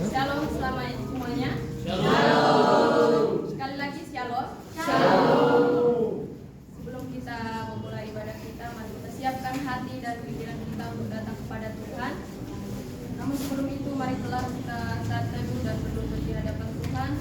Shalom semuanya. Shalom. Sekali lagi shalom. Shalom. Sebelum kita memulai ibadah kita, mari kita siapkan hati dan pikiran kita untuk datang kepada Tuhan. Namun sebelum itu, mari telah kita saat teduh dan berlutut di hadapan Tuhan.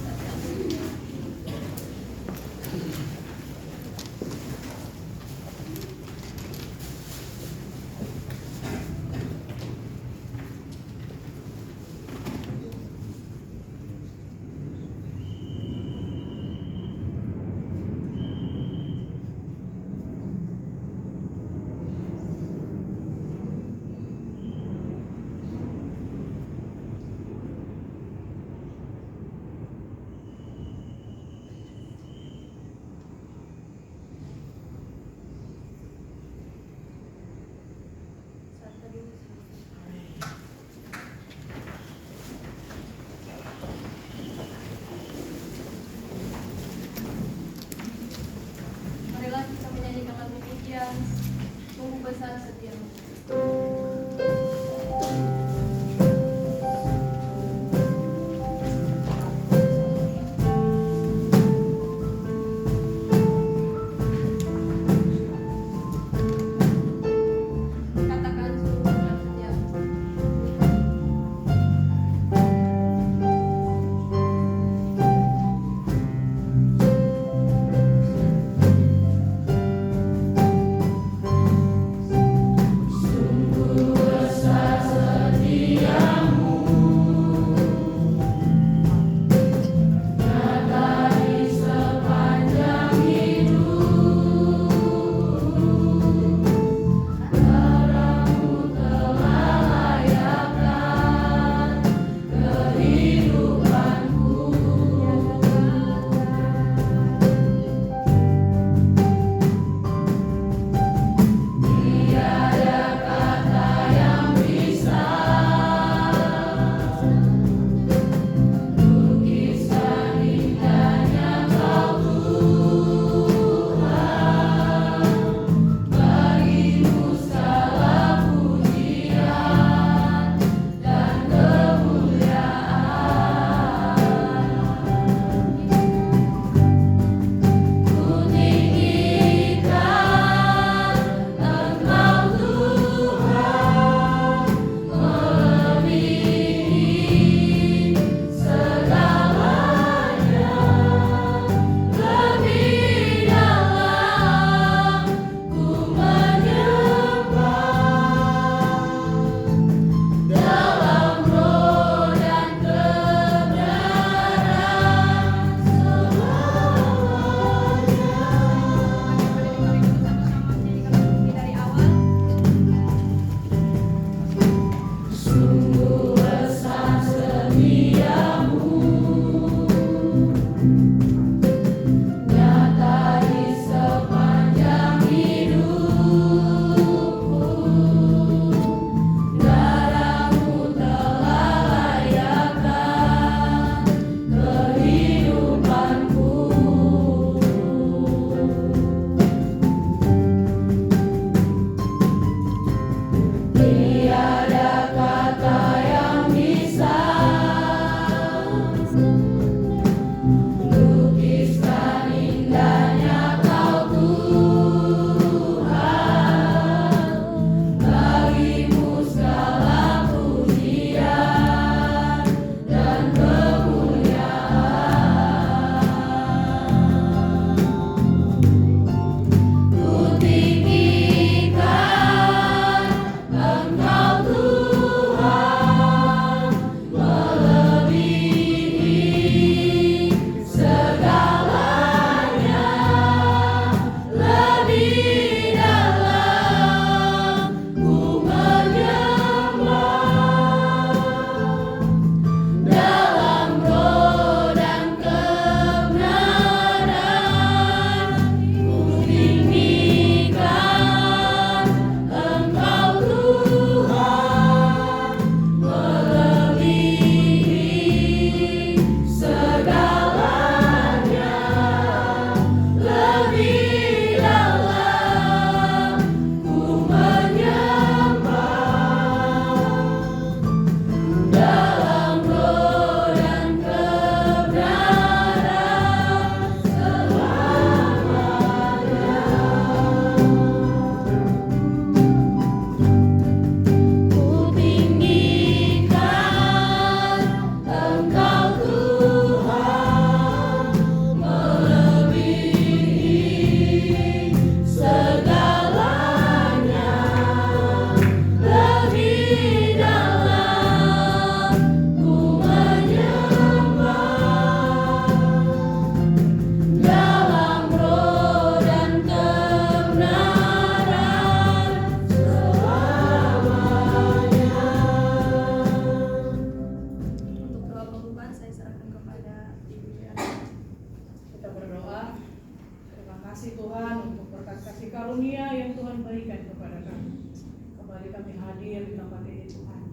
hadir di tempat ini Tuhan.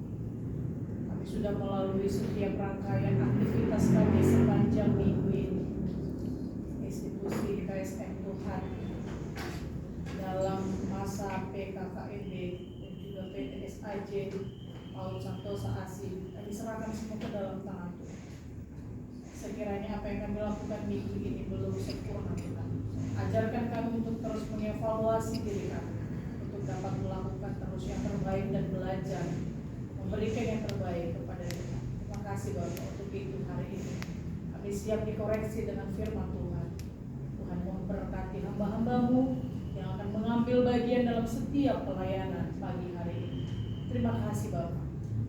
Kami sudah melalui setiap rangkaian aktivitas kami sepanjang minggu ini. Institusi KSM Tuhan dalam masa PKKMB dan juga PTSAJ Paulus Santosa ASI, kami serahkan semua ke dalam tangan Tuhan. Sekiranya apa yang kami lakukan minggu ini belum sempurna Tuhan, ajarkan kami untuk terus mengevaluasi diri kami, untuk dapat melakukan terus yang terbaik dan belajar memberikan yang terbaik kepada Tuhan. Terima kasih Bapak untuk itu hari ini. Kami siap dikoreksi dengan firman Tuhan. Tuhan memberkati hamba-hambamu yang akan mengambil bagian dalam setiap pelayanan pagi hari ini. Terima kasih Bapak.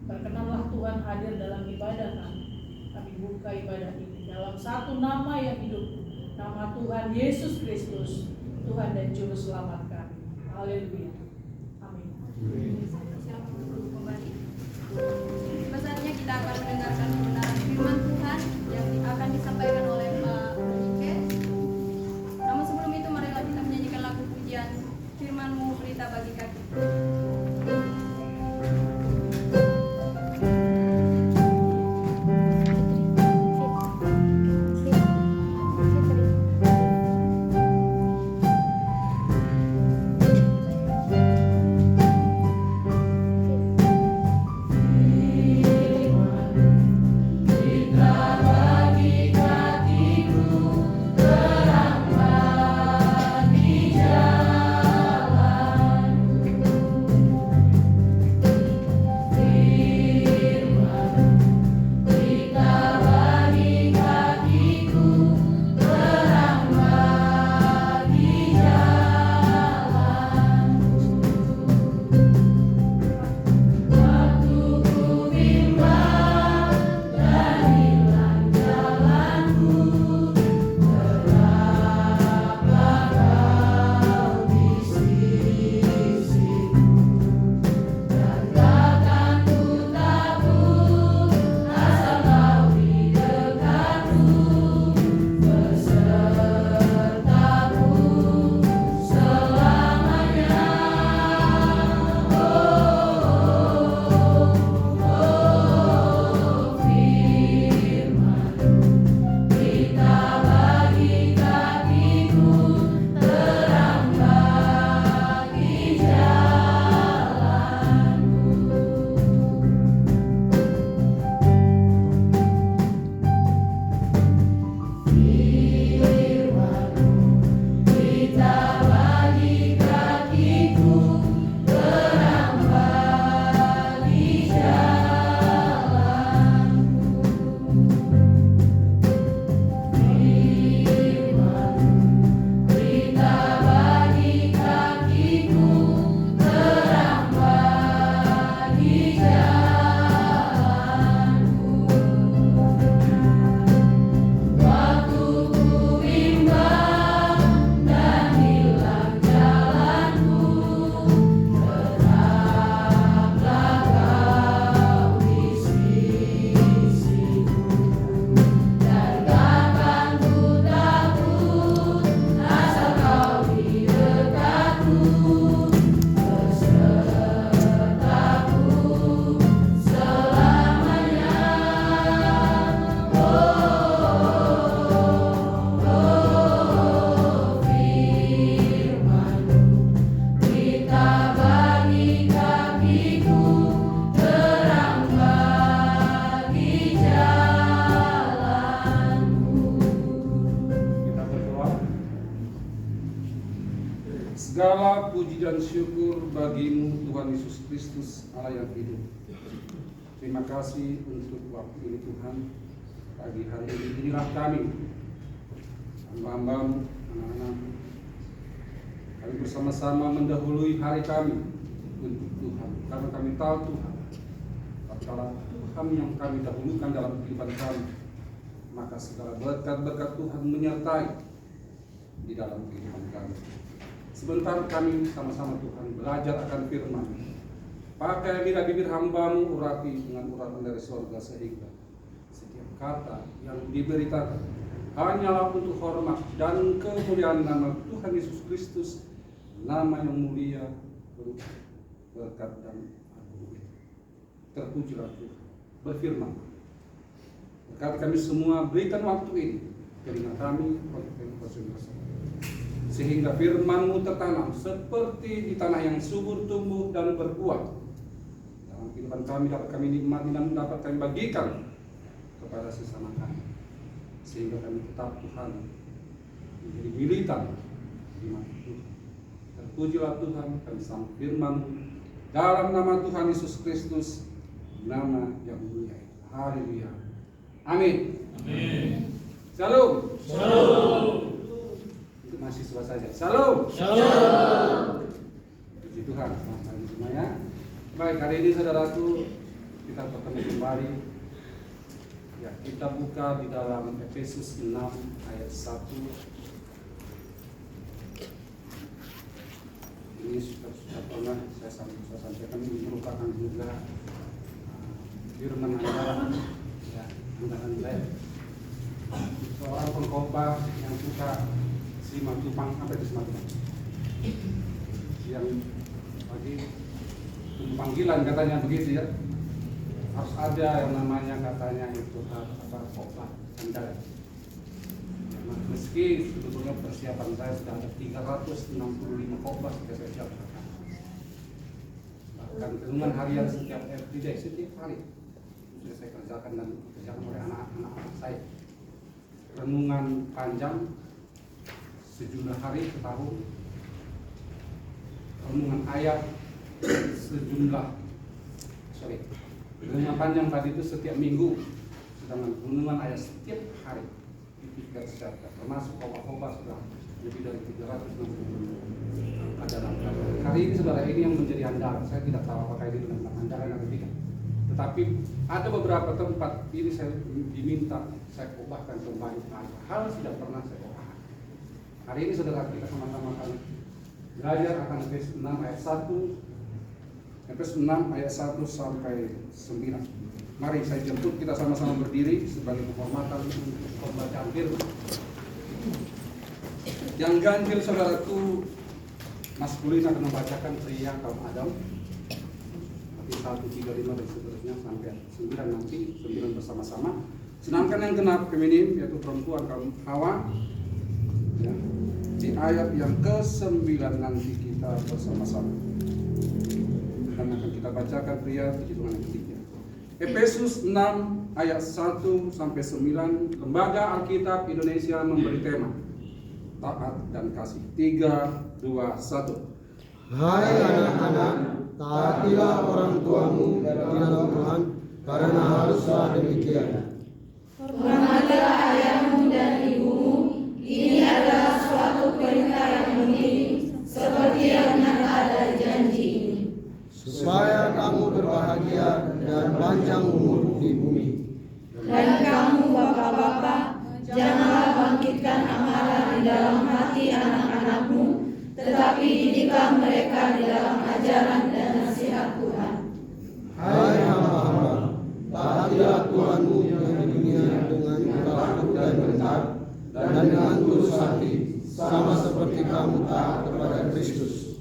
Berkenanlah Tuhan hadir dalam ibadah kami. Kami buka ibadah ini dalam satu nama yang hidup, nama Tuhan Yesus Kristus, Tuhan dan Juru Selamat kami. Haleluya. Amin. Silakan duduk kembali. Tiba saatnya kita akan mendengarkan kebenaran firman Tuhan yang akan disampaikan oleh Pak Nike. Namun sebelum itu marilah kita menyanyikan lagu pujian Firman-Mu Berita Bagi Kaki. Segala puji dan syukur bagimu Tuhan Yesus Kristus Allah yang hidup. Terima kasih untuk waktu ini Tuhan. Pagi hari ini inilah kami, hamba-hambamu, anak-anakmu. Kami bersama-sama mendahului hari kami untuk Tuhan. Karena kami tahu Tuhan, kalau Tuhan yang kami dahulukan dalam kehidupan kami, maka segala berkat-berkat Tuhan menyertai di dalam kehidupan kami. Sebentar kami sama-sama Tuhan belajar akan firman. Pakai bibir hamba-Mu urapi dengan urapan dari surga sehingga setiap kata yang diberitakan hanyalah untuk hormat dan kemuliaan nama Tuhan Yesus Kristus, nama yang mulia, berkat dan agung. terpujilah Tuhan. Berfirman, berkati kami semua, berikan waktu ini telinga kami untuk konsentrasi, sehingga firman-Mu tertanam seperti di tanah yang subur, tumbuh dan berbuah dalam kehidupan kami, dapat kami nikmati dan dapat kami bagikan kepada sesama kami, sehingga kami tetap Tuhan menjadi militan di mata Tuhan. Terpujilah Tuhan, kami sambut firman-Mu dalam nama Tuhan Yesus Kristus, nama yang mulia. Haleluya. Amin. Amin. Shalom. Shalom. Itu mahasiswa saja. Shalom. Shalom. Puji Tuhan, selamat pagi semuanya. Baik, hari ini saudaraku kita bertemu kembali. Ya, kita buka di dalam Efesus 6 ayat 1. Ini sudah pernah saya sampaikan, ini merupakan juga firman andalan, ya, andalan saya. Seorang pengkhotbah yang suka simak tupang, apa itu simak tupang? Yang bagi panggilan katanya begitu ya. Harus ada yang namanya katanya itu apa khotbah andalan. Nah, meski sebetulnya persiapan saya sudah ada 365 khotbah sudah saya siapkan. Bahkan renungan harian setiap hari sudah saya kerjakan dan dikerjakan oleh anak-anak saya. Renungan panjang sejumlah hari setahun, renungan ayat renungan panjang tadi itu setiap minggu, sedangkan renungan ayat setiap hari itu juga disiapkan, termasuk khotbah sudah lebih dari 360 adalah. Hari ini saudara, ini yang menjadi andalan. Saya tidak tahu apakah ini benar andalan atau tidak, tetapi ada beberapa tempat ini saya diminta saya khotbahkan kembali hal tidak pernah saya khotbahkan. Hari ini saudara, kita sama-sama akan belajar akan Efesus 6 ayat 1, Efesus 6 ayat 1 sampai 9. Mari saya jemput kita sama-sama berdiri sebagai penghormatan untuk pembacaan firman. Yang ganjil saudaraku, maskulin akan membacakan pria kaum Adam, 1, 3, 5 dan seterusnya sampai 9 nanti, 9 bersama-sama. Sedangkan yang genap feminin yaitu perempuan kaum Hawa, ya, di ayat yang ke-9 nanti kita bersama-sama. Dan akan kita bacakan pria hitungan yang ketiga. Efesus 6 ayat 1 sampai 9. Lembaga Alkitab Indonesia memberi tema taat dan kasih. 3, 2, 1. Hai anak-anak, taatilah orang tuamu di dalam Tuhan, karena haruslah demikian. Hormatilah ayahmu dan ibumu. Ini adalah suatu perintah yang penting, seperti yang ada janji ini, Supaya kamu berbahagia dan panjang umur di bumi. dan kamu bapak-bapak, janganlah bangkitkan amarah di dalam hati anak-anakmu, tetapi didiklah mereka di dalam ajaran dan nasihat Tuhan. Hai hamba-hamba, taatilah Tuhanmu yang di dunia dengan takut dan gentar dan dengan tulus hati, sama seperti kamu taat kepada Kristus.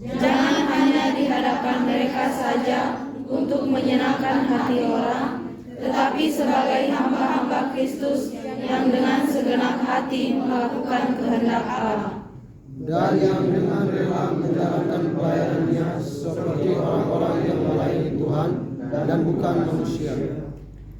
Jangan hanya di hadapan mereka saja untuk menyenangkan hati orang, tetapi sebagai hamba-hamba Kristus yang dengan segenap hati melakukan kehendak Allah. Dan yang dengan rela menjalankan pelayanannya seperti orang-orang yang melayani Tuhan dan bukan manusia.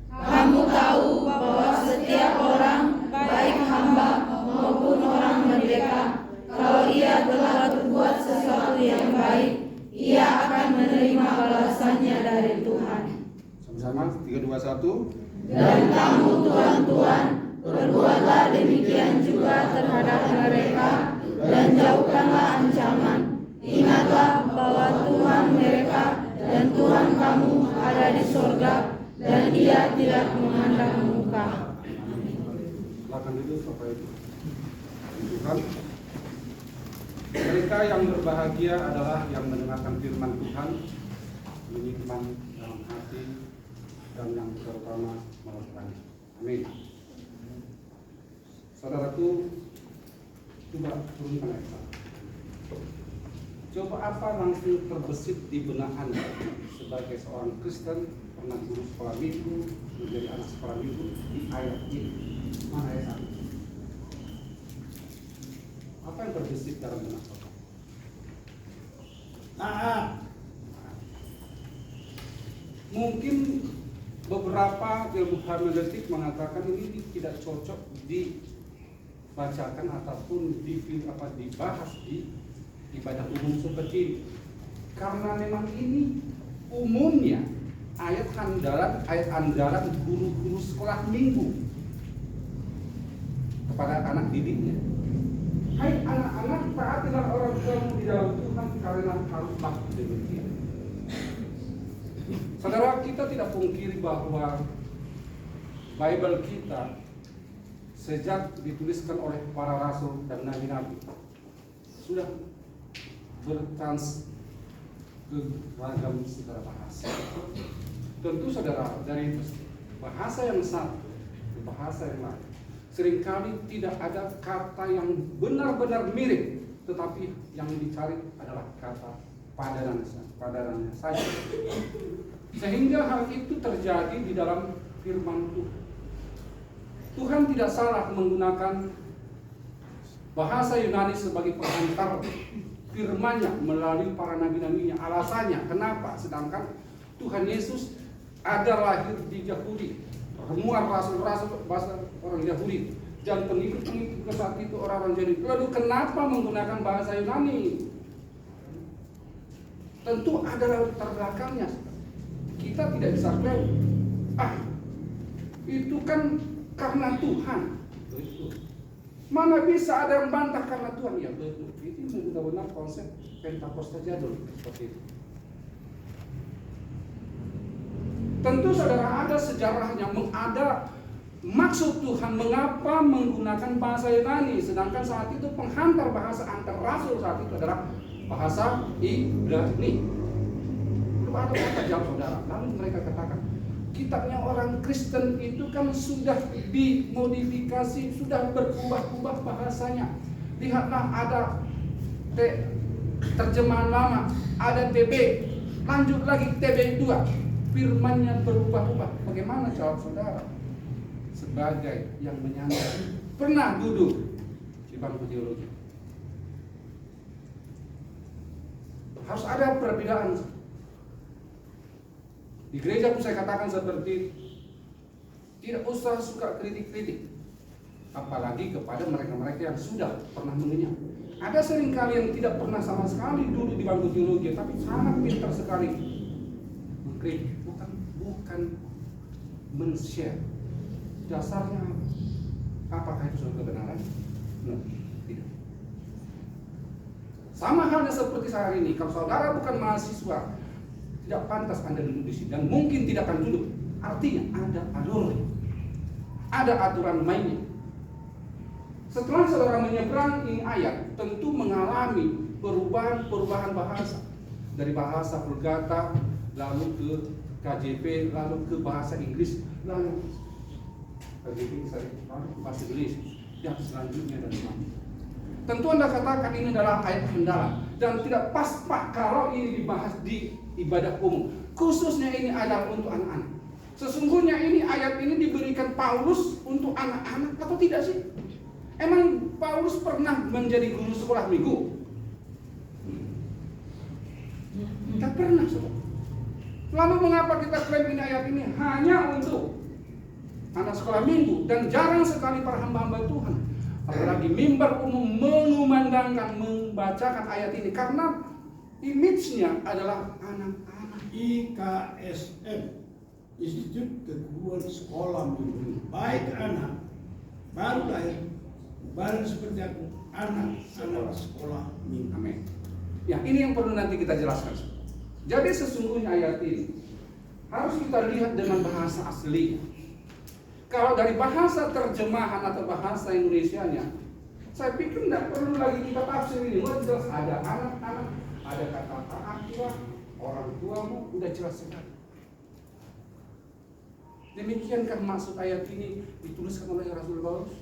Kamu tahu bahwa setiap orang, baik hamba maupun orang merdeka, kalau ia telah berbuat sesuatu yang baik, ia akan menerima balasannya dari Tuhan. Sama-sama 3, 2, 1. Dan kamu tuan-tuan, perbuatlah demikian juga terhadap mereka, dan jauhkanlah ancaman. Ingatlah bahwa Tuhan mereka dan Tuhan kamu ada di sorga, dan Dia tidak memandang muka. Silakan dulu Bapak Ibu. Tuhan, mereka yang berbahagia adalah yang mendengarkan firman Tuhan, menyimpan dalam hati, dan yang terutama melakukannya. Amin. Saudaraku, coba turunkan ayat 1. Coba apa langsung terbesit di benak Anda sebagai seorang Kristen pernah guru sekolah minggu, menjadi anak sekolah minggu di ayat ini. Mana ayat 1? Apa yang terbesit dalam benak saudara? Taat. Mungkin beberapa ilmu hermeneutik mengatakan ini tidak cocok dibacakan ataupun dibahas di ibadah umum seperti ini. Karena memang ini umumnya ayat andalan guru-guru sekolah minggu kepada anak didiknya. Hai anak-anak, taatilah orang tuamu di dalam Tuhan karena haruslah demikian. Saudara, kita tidak pungkiri bahwa Bible kita sejak dituliskan oleh para rasul dan nabi-nabi sudah bertrans ke ragam segala bahasa. Tentu saudara, dari bahasa yang satu ke bahasa yang lain, seringkali tidak ada kata yang benar-benar mirip, tetapi yang dicari adalah kata padanannya saja. Sehingga hal itu terjadi di dalam firman Tuhan. Tuhan tidak salah menggunakan bahasa Yunani sebagai pengantar firman-Nya melalui para nabi-nabinya. Alasannya kenapa? Sedangkan Tuhan Yesus ada lahir di Yahudi, semua rasul-rasul bahasa orang Yahudi, dan pengikut-pengikut saat itu orang-orang Yahudi. Lalu kenapa menggunakan bahasa Yunani? Tentu ada latar belakangnya. Kita tidak bisa klaim, itu kan karena Tuhan. Betul. Mana bisa ada yang bantah karena Tuhan? Ya betul. Itu benar-benar konsep Pentakosta jadul seperti itu. Tentu saudara, ada sejarahnya, ada maksud Tuhan mengapa menggunakan bahasa Yunani, sedangkan saat itu penghantar bahasa antar rasul saat itu adalah bahasa Ibrani. Belum ada kata jawab saudara. Lalu mereka katakan, kitabnya orang Kristen itu kan sudah dimodifikasi, sudah berubah-ubah bahasanya. Lihatlah, ada terjemahan lama, ada TB, lanjut lagi TB 2. Firman-Nya berubah-ubah. Bagaimana jawab saudara? Sebagai yang menyangka pernah duduk di bangku teologi, harus ada perbedaan. Di gereja pun saya katakan seperti tidak usah suka kritik-kritik, apalagi kepada mereka-mereka yang sudah pernah mengenyam. Ada seringkali yang tidak pernah sama sekali duduk di bangku teologi, tapi sangat pintar sekali mengkritik. Bukan men-share. Dasarnya apakah itu suatu kebenaran? No, tidak. Sama halnya seperti saya ini, kalau saudara bukan mahasiswa, tidak pantas Anda duduk di sini dan mungkin tidak akan duduk. Artinya ada alurnya, ada aturan mainnya. Setelah saudara menyeberang ini ayat, tentu mengalami perubahan bahasa dari bahasa Vulgata lalu ke KJP, lalu ke bahasa Inggris, lalu KJP lalu ke bahasa Inggris, yang selanjutnya dan selanjutnya. Tentu Anda katakan ini adalah ayat andalan dan tidak pas Pak kalau ini dibahas di ibadah umum. Khususnya ini adalah untuk anak-anak. Sesungguhnya ini ayat ini diberikan Paulus untuk anak-anak atau tidak sih? Emang Paulus pernah menjadi guru sekolah minggu? Tidak pernah, saudara. Lalu mengapa kita klaim ini ayat ini hanya untuk anak sekolah minggu dan jarang sekali para hamba-hamba Tuhan, apalagi mimbar umum mengumandangkan, membacakan ayat ini karena image-nya adalah anak-anak. IKSM, Institut Keguruan Sekolah Minggu. Baik anak baru lahir, baru seperti aku, anak sekolah minggu. Amin. Ya, ini yang perlu nanti kita jelaskan. Jadi sesungguhnya ayat ini harus kita lihat dengan bahasa aslinya. Kalau dari bahasa terjemahan atau bahasa Indonesianya, saya pikir tidak perlu lagi kita tafsir ini. Udah jelas ada anak-anak, ada kata taatilah orang tuamu, udah jelas sekali. Demikiankah maksud ayat ini dituliskan oleh Rasul Paulus?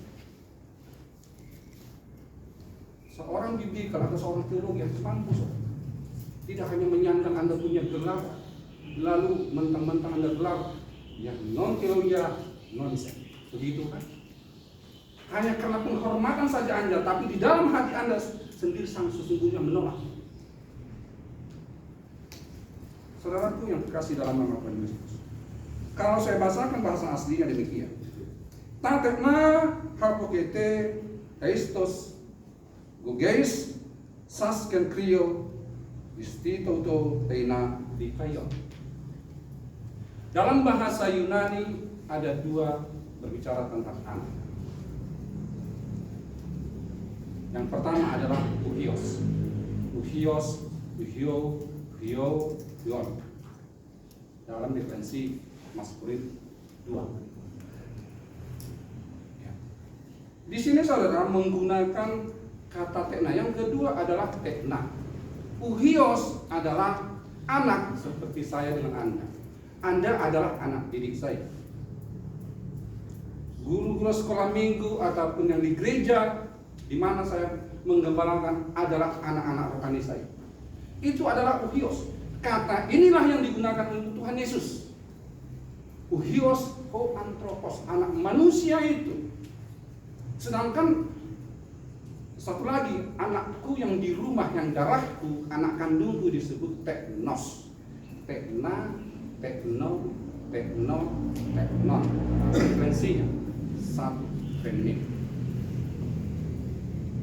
Seorang biblical atau seorang teologi harus mampu, tidak hanya menyandang Anda punya gelar lalu mentang-mentang Anda gelar yang non teologia nonsen. Begitu kan? Hanya karena penghormatan saja Anda, tapi di dalam hati Anda sendiri sesungguhnya menolak. Saudaraku yang terkasih dalam nama Tuhan Yesus, kalau saya bahasakan bahasa aslinya demikian: Tatekna hapokete eistos gogeis sasken krio istitoto teina dikayo. Dalam bahasa Yunani ada dua berbicara tentang anak. Yang pertama adalah uhios, uhio, yon. Dalam definisi maskulin dua. Ya. Di sini saudara menggunakan kata tekna. Yang kedua adalah tekna. Uhios adalah anak seperti saya dengan Anda. Anda adalah anak didik saya. Guru-guru sekolah minggu ataupun yang di gereja di mana saya menggembalakan adalah anak-anak rohani saya. Itu adalah uhios. Kata inilah yang digunakan untuk Tuhan Yesus. Uhios ho anthropos, anak manusia itu. Sedangkan satu lagi, anakku yang di rumah, yang darahku, anak kandungku disebut teknos. Tekna, teknon. Frekuensinya satu feminin.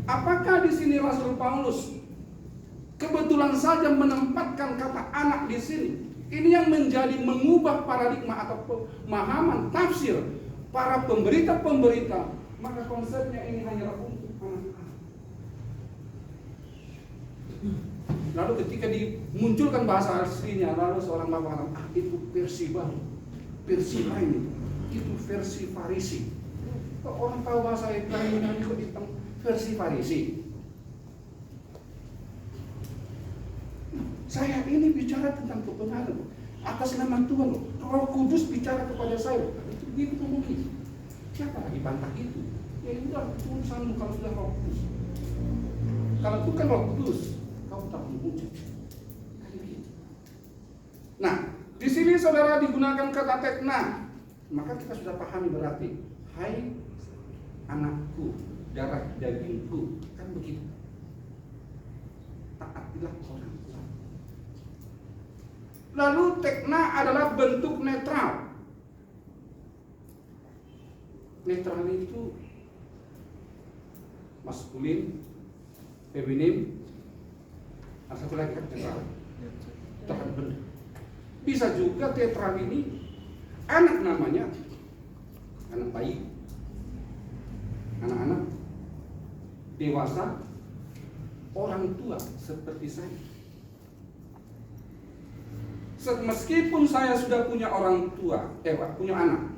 Apakah di sini Rasul Paulus kebetulan saja menempatkan kata anak di sini? Ini yang menjadi mengubah paradigma atau pemahaman tafsir para pemberita-pemberita. Maka konsepnya ini hanyalah untuk anak-anak. Lalu ketika dimunculkan bahasa aslinya, lalu seorang bapak kata, itu versi baru, versi lain, itu versi Farisi. Kok orang tahu bahasa Ibrani dan ikut hitam versi Farisi? Saya ini bicara tentang kebenaran atas nama Tuhan. Roh Kudus bicara kepada saya. Itu begitu mungkin. Siapa lagi bantah itu? Ya itu adalah urusanmu kalau sudah Roh Kudus. Kalau bukan Roh Kudus, kau tak mengucap. Nah, di sini saudara digunakan kata tekna, maka kita sudah pahami berarti, hai anakku, darah dagingku, kan begitu. Taatilah orang tua. Lalu tekna adalah bentuk netral. Netral itu maskulin, feminim, ada satu lagi kan netral. Tepat benar. Bisa juga netral ini anak namanya, anak bayi, anak-anak, dewasa, orang tua seperti saya. Meskipun saya sudah punya orang tua, punya anak,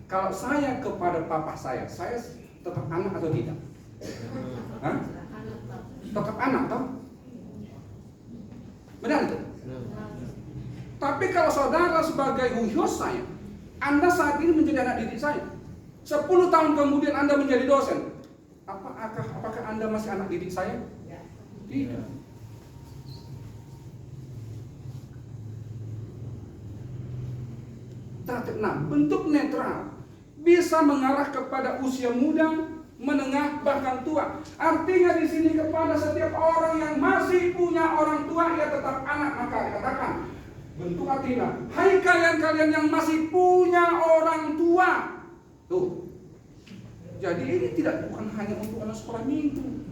kalau saya kepada papa saya tetap anak atau tidak? Hah? Tetap anak, toh? Benar itu? Tapi kalau saudara sebagai uhios saya, Anda saat ini menjadi anak didik saya. 10 tahun kemudian Anda menjadi dosen. Apakah Anda masih anak didik saya? Tidak. Nah, bentuk netral bisa mengarah kepada usia muda, menengah, bahkan tua. Artinya di sini kepada setiap orang yang masih punya orang tua, ia tetap anak. Maka dikatakan bentuk artinya, hai kalian-kalian yang masih punya orang tua. Tuh. Jadi ini bukan hanya untuk anak sekolah minggu.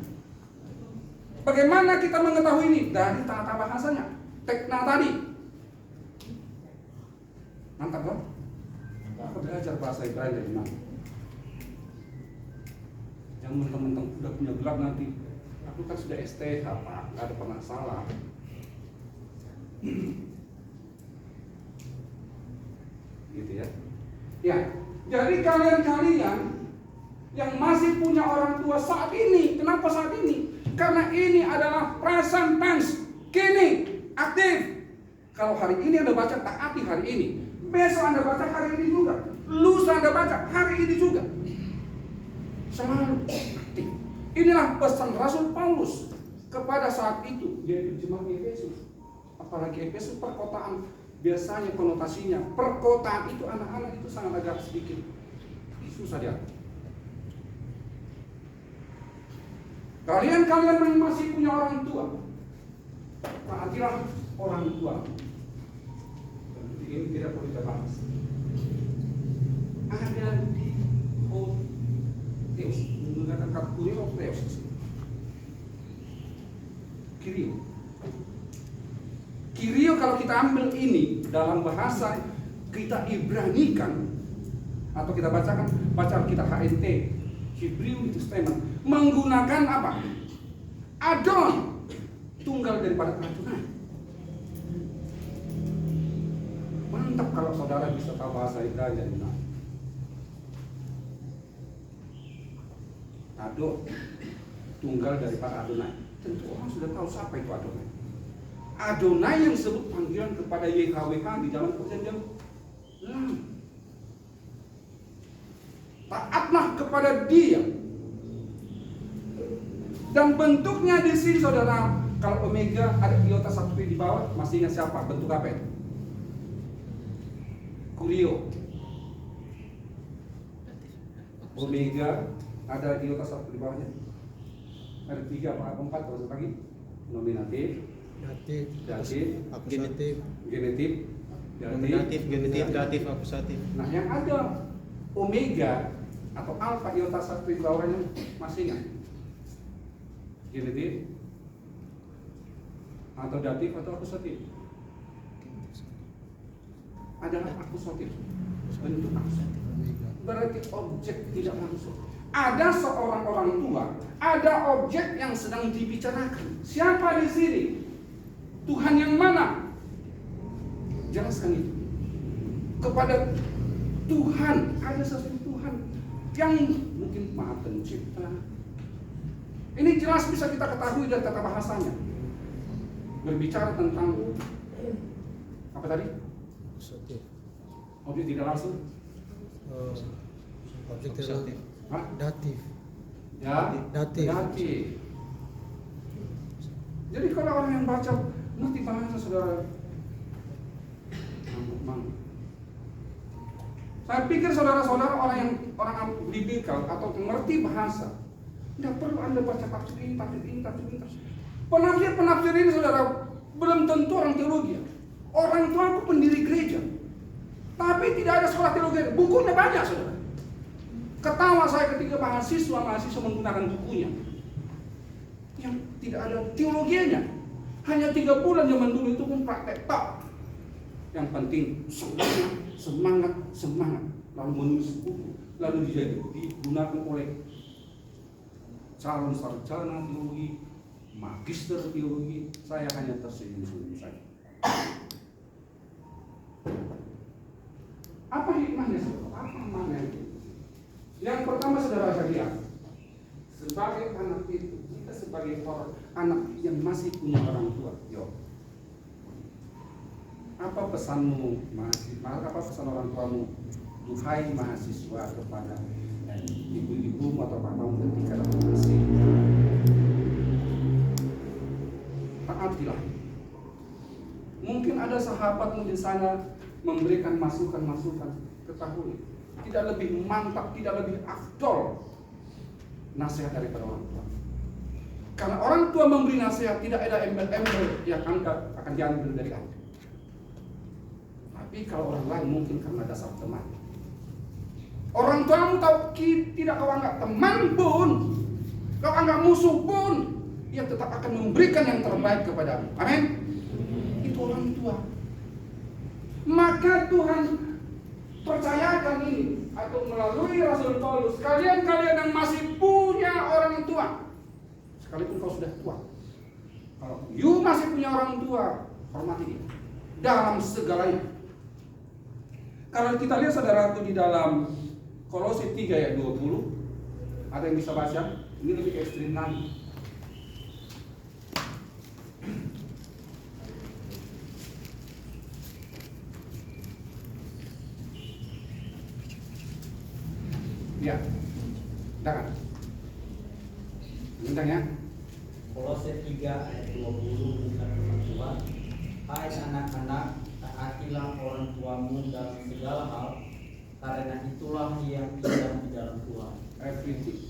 Bagaimana kita mengetahui ini? Dari tata bahasanya. Tekna tadi. Mantap kan? Aku belajar bahasa Ibrani dari mana? Yang mentang-mentang udah punya gelar nanti, aku kan sudah STH Pak, nggak ada pernah salah. Gitu ya. Ya, jadi kalian-kalian yang masih punya orang tua saat ini, kenapa saat ini? Karena ini adalah present tense, kini, aktif. Kalau hari ini Anda baca, taati hari ini. Besok Anda baca hari ini juga. Lusa Anda baca hari ini juga. Selalu aktif. Inilah pesan Rasul Paulus kepada saat itu. Dia di jemaat Efesus. Apalagi Efesus perkotaan biasanya konotasinya perkotaan itu anak-anak itu sangat agak sedikit susah dia. Kalian yang masih punya orang tua, taatilah orang tua. Ini tidak perlu kita bahas. Ada di Theos, menggunakan kata kurio Theos. Kirio kalau kita ambil ini dalam bahasa kita Ibranikan atau kita baca kita HNT Hebrew itu Testament menggunakan apa? Adon, tunggal daripada Adonai. Mantap kalau saudara bisa tahu bahasa Ibrani dan Yunani. Adon, tunggal daripada Adonai. Tentu orang sudah tahu siapa itu Adonai. Adonai yang disebut panggilan kepada YHWH di dalam perjanjian lama. Taatlah kepada Dia. Dan bentuknya di sini saudara, kalau omega ada iota satu di bawah, masih ingat siapa? Bentuk apa itu? Kurio. Omega ada iota satu di bawahnya. Ada 3 apa 4 kalau lagi? Nominatif, datif, akusatif, genetif, Nominatif, genitif, datif, akusatif. Nah, yang ada omega atau alfa iota satu di bawahnya masih ingat? Genetif atau datif atau akusatif? Adalah akusatif. Bentuk akusatif. Berarti objek tidak langsung. Ada seorang orang tua, ada objek yang sedang dibicarakan. Siapa di sini? Tuhan yang mana? Jelaskan itu. Kepada Tuhan, ada satu Tuhan yang mungkin Maha Pencipta. Ini jelas bisa kita ketahui dari tata bahasanya. Berbicara tentang apa tadi? akusatif, Objek tidak langsung. objek tidak Hah? datif, Ya, Datif. Jadi kalau orang yang baca ngerti bahasa saudara, saya pikir saudara-saudara orang biblical atau mengerti bahasa, tidak perlu Anda baca tafsir ini. Penafsir ini saudara belum tentu orang teologi. Orang tua aku pendiri gereja, tapi tidak ada sekolah teologi. Bukunya banyak saudara. Ketawa saya ketika mahasiswa menggunakan bukunya yang tidak ada teologianya. Hanya 3 bulan zaman dulu itu pun praktek tak. Yang penting semangat, lalu menulis buku, lalu digunakan oleh calon sarjana teologi, magister teologi. Saya hanya tersenyum-senyum saja. Apa hikmahnya saudara? Apa maknanya? Yang pertama saudara sekalian, sebagai anak itu, kita sebagai orang anak yang masih punya orang tua, apa pesanmu mahasiswa? Apa pesan orang tuamu, duhai mahasiswa, kepada ibu-ibu atau papamu ketika dalam kasih? Taatilah. Mungkin ada sahabatmu di sana memberikan masukan, ketahui. Tidak lebih mantap, tidak lebih afdol nasihat daripada orang tua. Karena orang tua memberi nasihat, tidak ada embel-embel yang akan diambil dari Anda. Tapi kalau orang lain mungkin karena dasar teman. Orang tuamu tahu tidak kau anggap teman pun, kau anggap musuh pun, ia tetap akan memberikan yang terbaik kepadamu. Amin. Itu orang tua. Maka Tuhan percayakan ini atau melalui Rasul Paulus, kalian yang masih punya orang tua, sekalipun kau sudah tua, kalau you masih punya orang tua, hormati dia dalam segalanya. Kalau kita lihat saudaraku di dalam Kolose 3 ayat 20, ada yang bisa baca? Ini lebih ekstrim lagi. Ya, silakan. Bintang ya. Kolose 3 ayat 20 bukan Tuhan. Hai anak-anak, taatilah orang tuamu dalam segala hal, karena itulah yang indah di dalam Tuhan. Everything.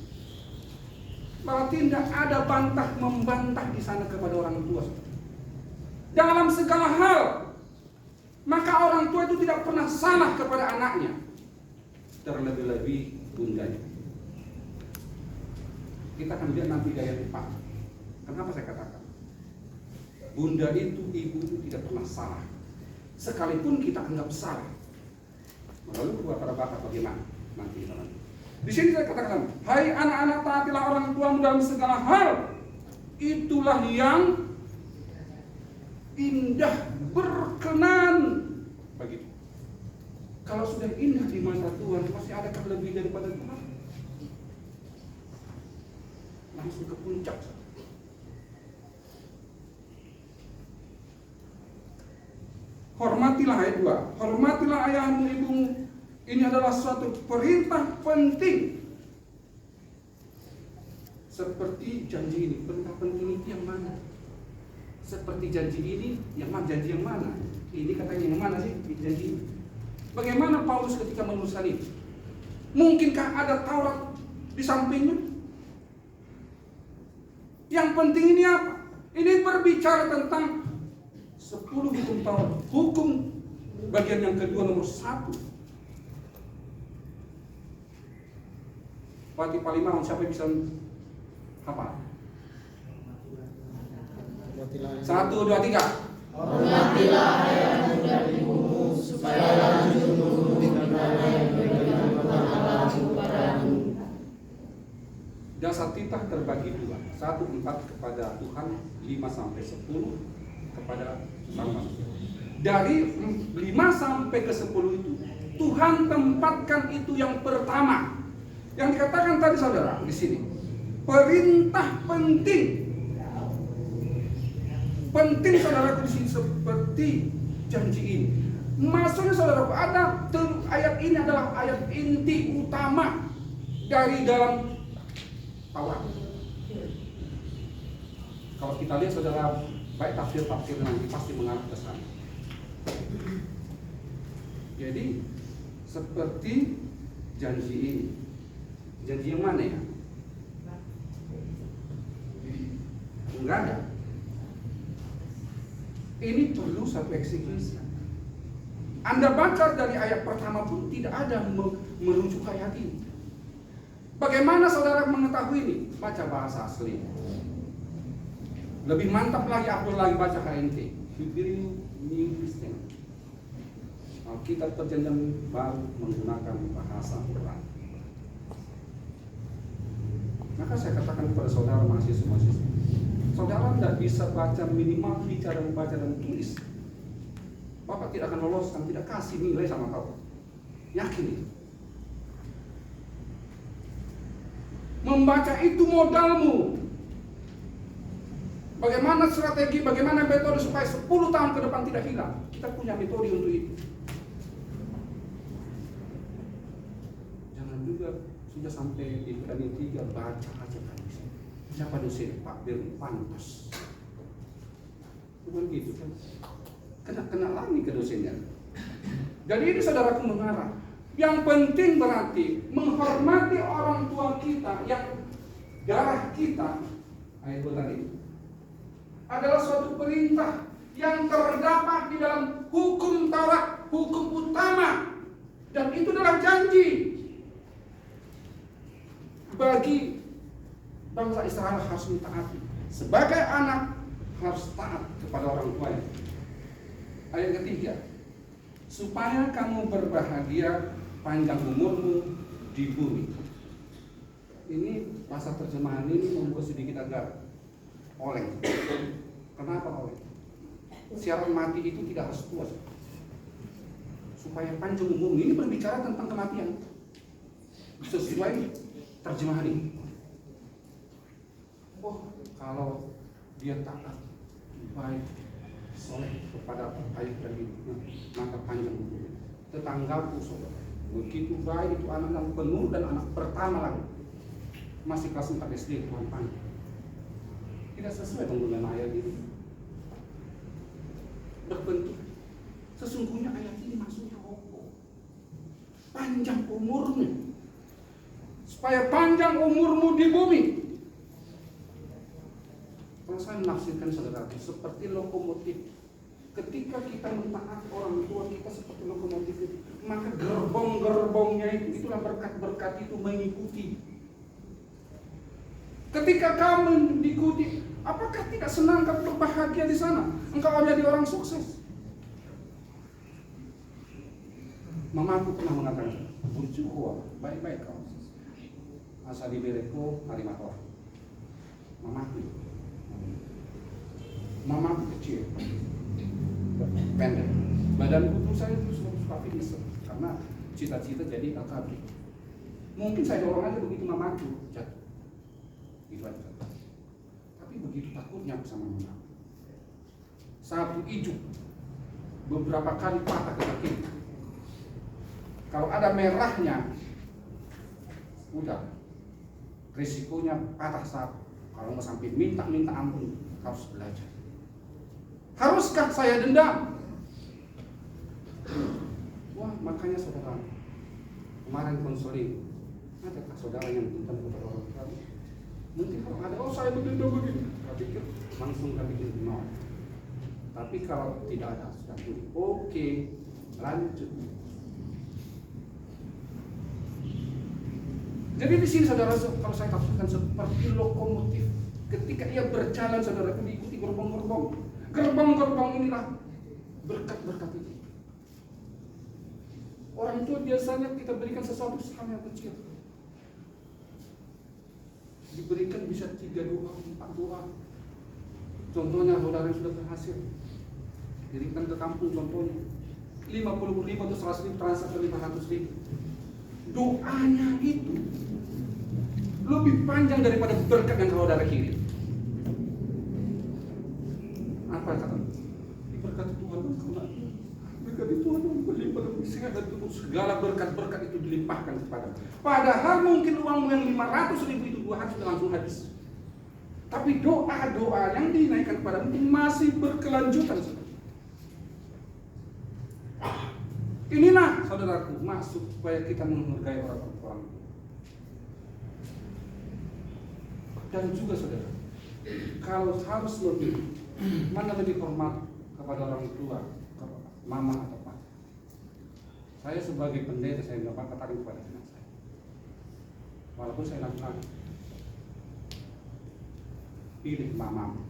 Berarti tidak ada bantah membantah di sana kepada orang tua. Dalam segala hal, maka orang tua itu tidak pernah salah kepada anaknya, terlebih-lebih bundanya. Kita akan lihat nanti di ayat 4. Kenapa saya katakan bunda itu, ibu itu tidak pernah salah, sekalipun kita anggap salah. Lalu para bapak bagaimana? Nanti kita lanjut. Di sini saya katakan, hai anak-anak, taatilah orang tuamu dalam segala hal. Itulah yang indah, berkenan. Begitu. Kalau sudah indah di mata Tuhan, pasti adakah lebih daripada Tuhan? Langsung ke puncak. Hormatilah ayat 2. Hormatilah ayahmu ibumu. Ini adalah suatu perintah penting. Seperti janji ini. Perintah penting itu yang mana? Seperti janji ini, yang mana? Janji yang mana? Ini katanya yang mana sih janji ini? Bagaimana Paulus ketika menuliskan ini? Mungkinkah ada Taurat di sampingnya? Yang penting ini apa? Ini berbicara tentang 10 hukum Taurat. Hukum bagian yang kedua nomor 1. Bagi Palimaun, siapa yang bisa hafal? 1, 2, 3. Hormatilah ayahmu dan ibumu, supaya lanjut memenuhi perintah yang diberikan Tuhan Allahmu padamu. Dasar titah terbagi 2. 1, 4 kepada Tuhan, 5 sampai 10 kepada sama. Dari 5 sampai ke 10 itu, Tuhan tempatkan itu yang pertama. Yang dikatakan tadi saudara di sini, perintah penting. Penting saudaraku di sini seperti janji ini. Maksudnya saudaraku, ada ayat ini adalah ayat inti utama dari dalam Taurat. Kalau kita lihat saudara, baik tafsir-tafsir nanti pasti mengarah ke sana. Jadi seperti janji ini. Janji yang mana ya? Enggak ada. Ini perlu satu eksekusi. Anda baca dari ayat pertama pun tidak ada merujuk ayat ini. Bagaimana saudara mengetahui ini? Baca bahasa asli. Lebih mantap lagi, aku lagi baca KNT, Hebrew New Testament. Alkitab Perjanjian Baru menggunakan bahasa Quran. Maka saya katakan kepada saudara mahasiswa-mahasiswa, saudara tidak bisa baca, minimal bicara, membaca dan tulis. Bapak tidak akan lolos dan tidak kasih nilai sama kau. Yakin itu. Membaca itu modalmu. Bagaimana strategi, bagaimana metode supaya 10 tahun ke depan tidak hilang. Kita punya metode untuk itu. Jangan juga sudah sampai di Ibrani 3 baca aja kan. Siapa dosen? Pak Birni pantas. Bukan gitu kan? Kena lagi ke dosennya. Jadi ini saudaraku mengarah. Yang penting berarti menghormati orang tua kita yang darah kita. Ayat itu tadi adalah suatu perintah yang terdapat di dalam hukum Taurat, hukum utama, dan itu adalah janji bagi bangsa Israel harus ditaati. Sebagai anak harus taat kepada orang tuanya. Ayat ketiga, supaya kamu berbahagia panjang umurmu di bumi. Ini bahasa terjemahan ini membuat sedikit agak oleng. Kenapa oleng? Siaran mati itu tidak harus tua. Supaya panjang umur, ini berbicara tentang kematian. Sesuai terjemahan ini. Oh, kalau dia taat, baik, soleh kepada ayah dan ibunya, maka panjang umur. Tetanggaku saudara, begitu baik itu anak yang penurut dan anak pertama lagi, masih kelas 4 SD Tuhan panjang. Tidak sesuai dengan ayat ini. Berbentuk Sesungguhnya ayat ini maksudnya apa? Panjang umurmu, supaya panjang umurmu di bumi. Kalau saya menafsirkan saudara, seperti lokomotif. Ketika kita mentaati orang tua kita seperti lokomotif itu, maka gerbong-gerbongnya itulah berkat-berkat itu mengikuti. Ketika kamu diikuti, apakah tidak senang kamu berbahagia di sana? Engkau menjadi orang sukses. Mamaku pernah mengatakan, "Burjuhua, baik-baik kau. Asal dibereko harimator." Mamaku kecil, pendek. Badanku tuh saya tuh suka fitness karena cita-cita jadi AKB. Mungkin saya dorong aja begitu mamaku jatuh. Itu aja. Tapi begitu takutnya aku sama mamaku. Sapu ijuk beberapa kali patah ke kaki. Kalau ada merahnya, udah risikonya patah sapu. Kalau mau sampai minta ampun, harus belajar. Haruskah saya dendam? Wah, makanya saudara, kemarin konseling, adakah saudara yang dendam kepada orang tua? Mungkin kalau ada, oh saya dendam begini, saya pikir langsung kami bikin no. Tapi kalau tidak ada, oke, lanjut. Jadi di sini saudara, kalau saya tafsirkan seperti lokomotif, ketika ia berjalan saudara itu diikuti gerbong-gerbong. Gerbong-gerbong inilah berkat-berkat itu. Orang tua biasanya kita berikan sesuatu hal yang kecil. Diberikan bisa 3 doa, 4 doa. Contohnya saudara yang sudah berhasil, kirimkan ke kampung contohnya 50.000 atau 100.000 transfer ke 500.000. Doanya itu lebih panjang daripada berkat yang saudara kirim. Apa kata? Berkat Tuhan, berkat Tuhan berlimpah berlimpah dan segala berkat-berkat itu dilimpahkan kepada. Padahal mungkin uang yang 500.000 itu 2 hari sudah langsung habis. Tapi doa-doa yang dinaikkan kepada itu masih berkelanjutan. Inilah saudaraku masuk supaya kita menghargai orang-orang. Dan juga saudara, kalau harus lebih, mana lebih hormat kepada orang tua, mama atau papa? Saya sebagai pendeta, saya bilang katakan kepada anak saya, walaupun saya laki-laki, pilih mamamu.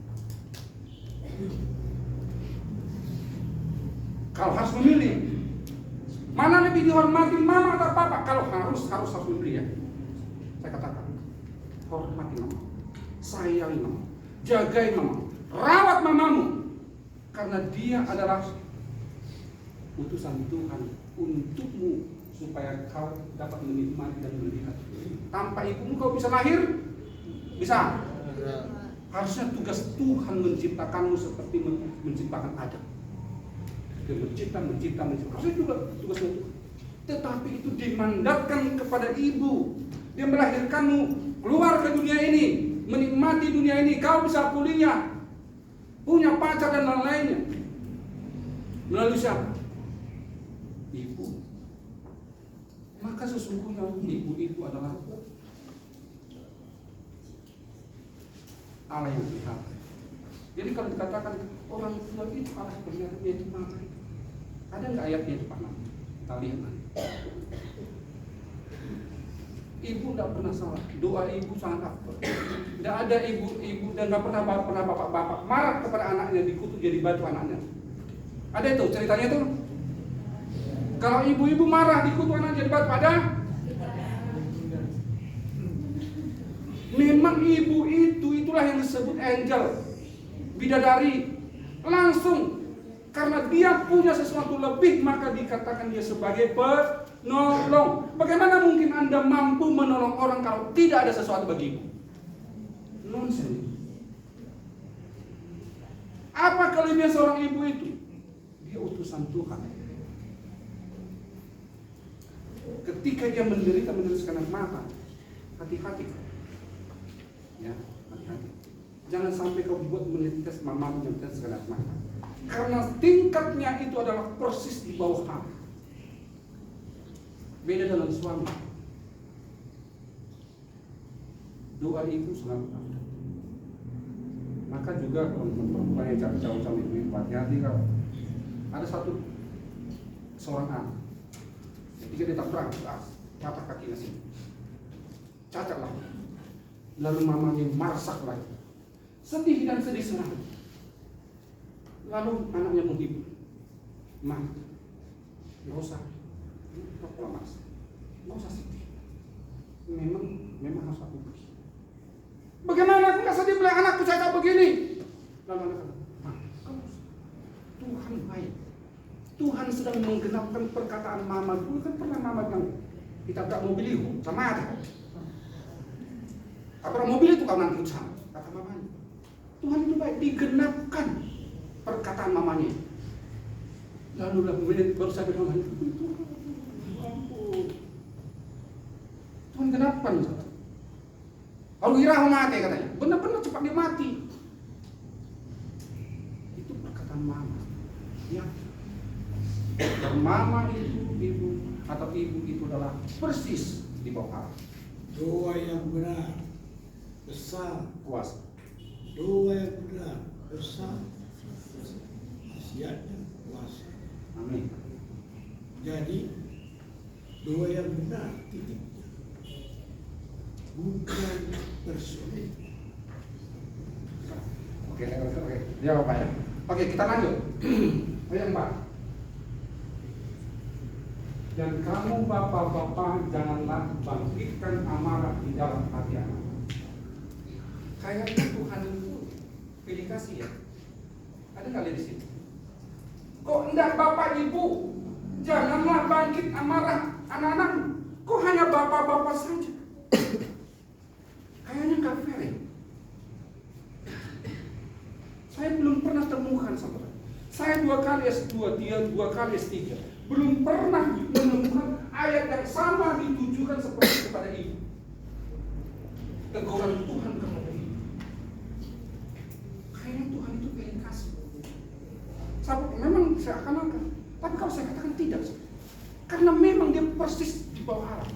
Kalau harus memilih, mana lebih dihormati mama atau papa? Kalau harus memilih ya. Saya katakan, hormati mama, sayangi mama, jagai mama, rawat mamamu, karena dia adalah utusan Tuhan untukmu supaya kau dapat menikmati dan melihat. Tanpa ibumu kau bisa lahir? Bisa. Harusnya tugas Tuhan menciptakanmu seperti menciptakan Adam. Dia mencipta. Harusnya juga tugas Tuhan. Tetapi itu dimandatkan kepada ibu. Dia melahirkanmu keluar ke dunia ini, menikmati dunia ini. Kau bisa kuliah, punya pacar dan lain-lainnya. Melalui siapa? Ibu. Maka sesungguhnya ibu itu adalah Allah yang lihat. Jadi kalau dikatakan orang tua itu Allah berlihat, dia itu mama itu. Ada nggak ayatnya itu Pak? Kita lihat nanti. Ibu tidak pernah salah, doa ibu sangat afdal. Tidak ada ibu dan nggak pernah bapak marah kepada anaknya, dikutuk jadi batu anaknya. Ada itu ceritanya itu. Kalau ibu-ibu marah dikutuk anaknya jadi batu, ada? Memang ibu itulah yang disebut angel, bidadari. Langsung karena dia punya sesuatu lebih, maka dikatakan dia sebagai penolong. Bagaimana mungkin Anda mampu menolong orang kalau tidak ada sesuatu bagimu? Nonsense. Apa kelebihan seorang ibu itu? Dia utusan Tuhan. Ketika dia menderita sekenak mata, hati-hati. Ya, hati-hati. Jangan sampai kau buat menetes mamamu yang sekenak mata. Karena tingkatnya itu adalah persis di bawah Allah. Beda dengan suami. Doa ibu sangat penting. Maka juga kalau perempuan yang jauh-jauh sama ibu hati-hati kalau ada seorang anak ketika dia tak catat kakinya sini, cacat lagi, lalu mamanya marsak lagi, sedih dan sedih senang, lalu anaknya menghibur, "Ma, nggak usah mas, nggak usah sedih, memang harus aku pergi." "Bagaimana aku nggak sedih bilang anakku cacat begini?" Lalu anak kata, "Ma, kamu Tuhan baik. Tuhan sedang menggenapkan perkataan mama. Dulu kan pernah mama bilang, kita tak mobil itu sama aja. Apa mobil itu kau nanti sama?" Kata mamanya. Tuhan itu baik, digenapkan perkataan mamanya. Lalu dalam menit baru saya bilang, Tuhan genapkan. Kalau kira mati katanya, benar-benar cepat dia mati. Itu perkataan mama. Ya. Dan mama itu ibu atau ibu itu adalah persis di bawah Allah. Doa yang benar besar Kuasa. Doa yang benar besar, khasiatnya kuasa. Amin. Jadi doa yang benar titiknya bukan bersulit. Oke. Ya Bapak ya. Oke, kita lanjut. Ayat 4. Dan kamu bapak-bapak janganlah bangkitkan amarah di dalam hati anak. Kayaknya Tuhan itu pilih kasih ya. Ada kali di sini. Kok enggak bapak ibu? Janganlah bangkit amarah anak-anak. Kok hanya bapak-bapak saja? Kayaknya nggak fair ya. Saya belum pernah temukan saudara. Saya 2 kali S2, dia 2 kali S3. Belum pernah menemukan ayat yang sama ditujukan seperti kepada ibu. Teguran Tuhan kepada ibu. Kayaknya Tuhan itu pilih kasih. Memang saya akan angkat. Tapi kalau saya katakan tidak, karena memang dia persis di bawah Allah.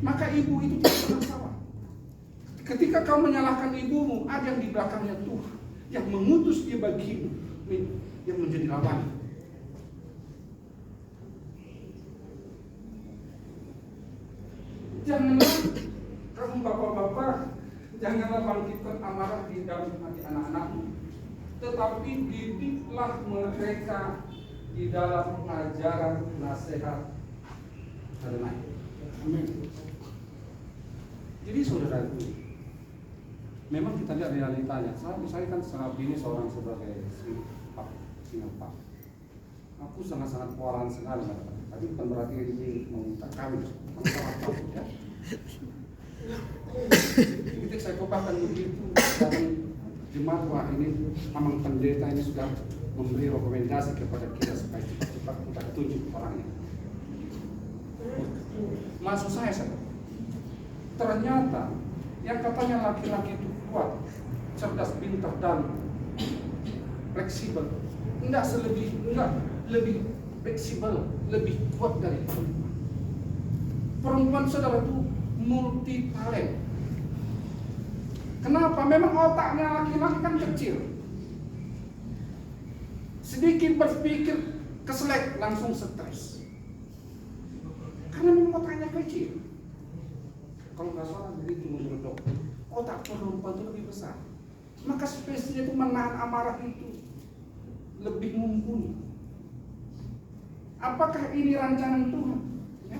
Maka ibu itu tidak pernah salah. Ketika kau menyalahkan ibumu, ada yang di belakangnya Tuhan yang mengutus dia bagimu, yang menjadi lawan. Janganlah kamu bapak-bapak, janganlah bangkitkan amarah di dalam hati anak-anakmu, tetapi didiklah mereka di dalam ajaran nasihat dan lain. Amin. Jadi saudaraku, memang kita lihat realitanya. Saya kan sangat ini seorang sebagai Singapura. Aku sangat-sangat kualan sekali. Tapi bukan berarti ini meminta kami. Ya. Ketika saya kopakan begitu dari jemaat, wah ini memang pendeta ini sudah memberi rekomendasi kepada kita supaya cepat kita tunjuk orangnya. Maksud saya ternyata yang katanya laki-laki itu kuat, cerdas, pintar dan fleksibel, enggak lebih fleksibel, lebih kuat dari perempuan. Perempuan saudara itu multi talent. Kenapa? Memang otaknya laki-laki kan kecil. Sedikit berpikir keselek langsung stres. Karena memang otaknya kecil. Kalau nggak salah begitu menurut dokter, otak perempuan itu lebih besar. Maka spesiesnya itu menahan amarah itu lebih mumpuni. Apakah ini rancangan Tuhan? Ya,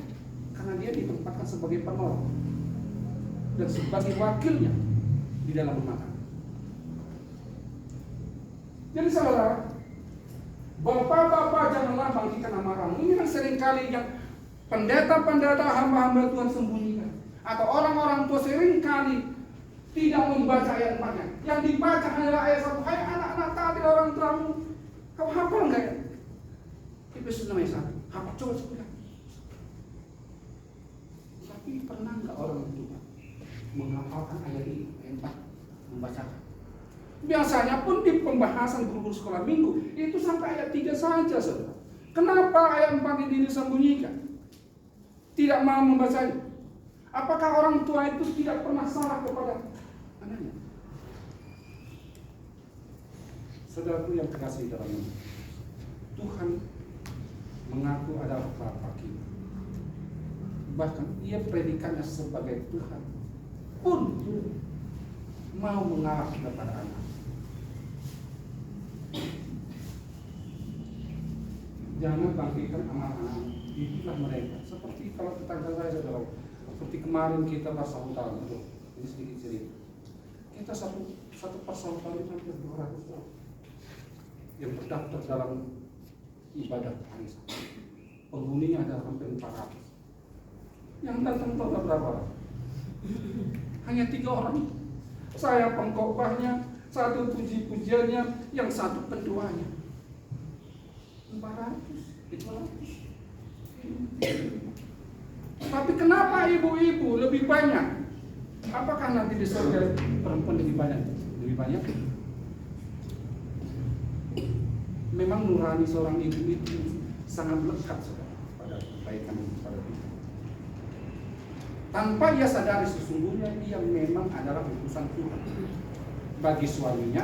karena dia ditempatkan sebagai penolong dan sebagai wakilnya di dalam rumah tangga. Jadi saudara, bapak-bapak janganlah bangkitkan amarahmu. Ini yang seringkali yang pendeta-pendeta hamba-hamba Tuhan sembunyikan. Atau orang-orang tua seringkali tidak membaca ayat banyak. Yang dibaca hanyalah ayat 1. Hai anak-anak, taati orang tuamu. Kau hafal enggak ya? Efesus 6 ayat 1. Hafal, coba sebentar. Tapi pernah enggak orang tua menghafalkan ayat ini, ayat 4, membacakan? Biasanya pun di pembahasan guru-guru sekolah minggu itu sampai ayat 3 saja, saudara. Kenapa ayat 4 ini disembunyikan? Tidak mau membacanya. Apakah orang tua itu tidak pernah salah kepada anaknya? Saudaraku yang terkasih dalam Tuhan mengaku adalah Bapa kita. Bahkan ia predikannya sebagai Tuhan pun mau mengarah kepada anak. Jangan bangkitkan anak-anak, itulah mereka. Seperti kalau tetangga saya, saudara, seperti kemarin kita persaudaraan, ini sedikit cerita. Kita satu persaudaraan itu hampir 200 orang yang terdaftar dalam ibadah arisan. Penghuninya ada hampir 400. Yang datang tahu berapa orang? Hanya 3 orang. Saya pengkhotbahnya, satu puji-pujiannya, yang satu pendoanya. 400, 500. Tapi kenapa ibu-ibu lebih banyak? Apakah nanti di surga perempuan lebih banyak? Lebih banyak? Memang nurani seorang ibu itu sangat lekat pada kebaikan pada kita. Tanpa ia sadari sesungguhnya ia memang adalah utusan Tuhan bagi suaminya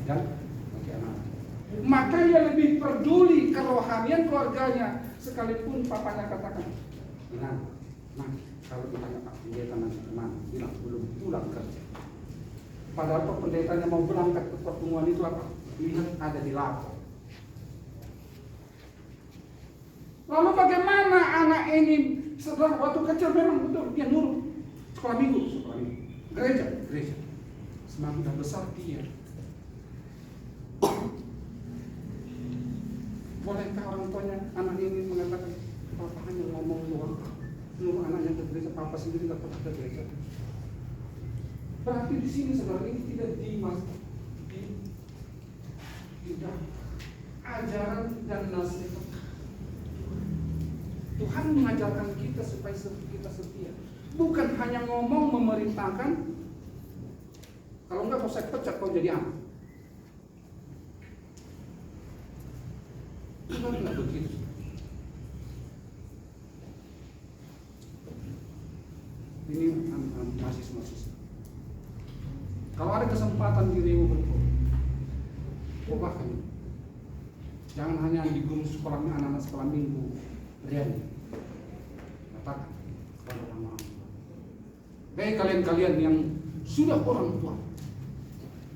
dan bagi anak. Maka ia lebih peduli kerohanian keluarganya, sekalipun papanya katakan, nah, kalau ditanya Pak Pendeta nanti kemana? Bilang belum pulang kerja. Padahal Pak Pendetanya mau berangkat ke pertemuan itu apa? Lihat ada di lapor. Lalu bagaimana anak ini setelah waktu kecil memang betul dia nurut sekolah minggu, gereja. Semakin dah besar dia. Bolehkah orang tuanya anak ini mengatakan papa hanya ngomong doang, nyuruh anaknya ke gereja, papa sendiri tak pernah ke gereja? Berarti di sini saudara ini tidak tidak ajaran dan nasihat. Tuhan mengajarkan kita supaya kita setia, bukan hanya ngomong memerintahkan. Kalau enggak kau saya pecat kau jadi anak. Tuhan enggak begitu. Ini mahasiswa. Kalau ada kesempatan dirimu berubah, jangan hanya di guru sekolah, anak-anak sekolah minggu, berani katakan kepada orang-orang. Baik kalian yang sudah orang tua,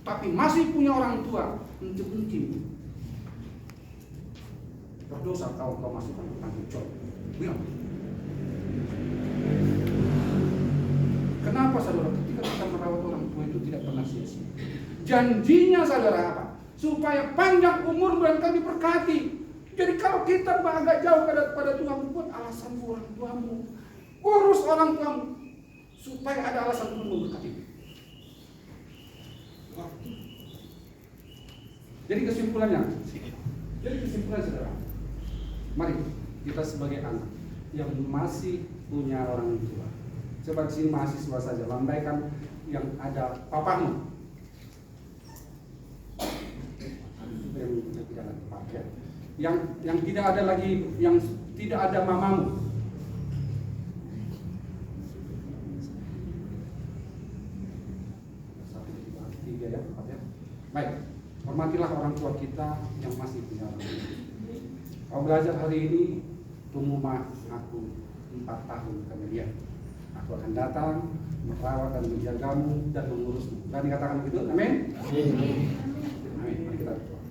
tapi masih punya orang tua untuk mencium, berdosa kau masukkan ke tanggung jawab. Bilang. Kenapa saudara? Ketika kita merawat orang tua itu tidak pernah sia-sia. Janjinya saudara apa? Supaya panjang umur dan kami diberkati. Jadi kalau kita agak jauh pada Tuhan, buat alasan orang tuamu, urus orang tuamu, supaya ada alasan untuk memberkati. Jadi kesimpulan saudara, mari kita sebagai anak yang masih punya orang tua, coba sini mahasiswa saja, lambaikan yang ada papamu, yang tidak ada lagi, yang tidak ada mamamu. Baik, hormatilah orang tua kita yang masih punya orang tua. Kau belajar hari ini, tunggu aku 4 tahun kemudian. Aku akan datang, merawat dan menjagamu dan mengurusmu. Dan dikatakan begitu, amin? Amin. Mari kita berdoa.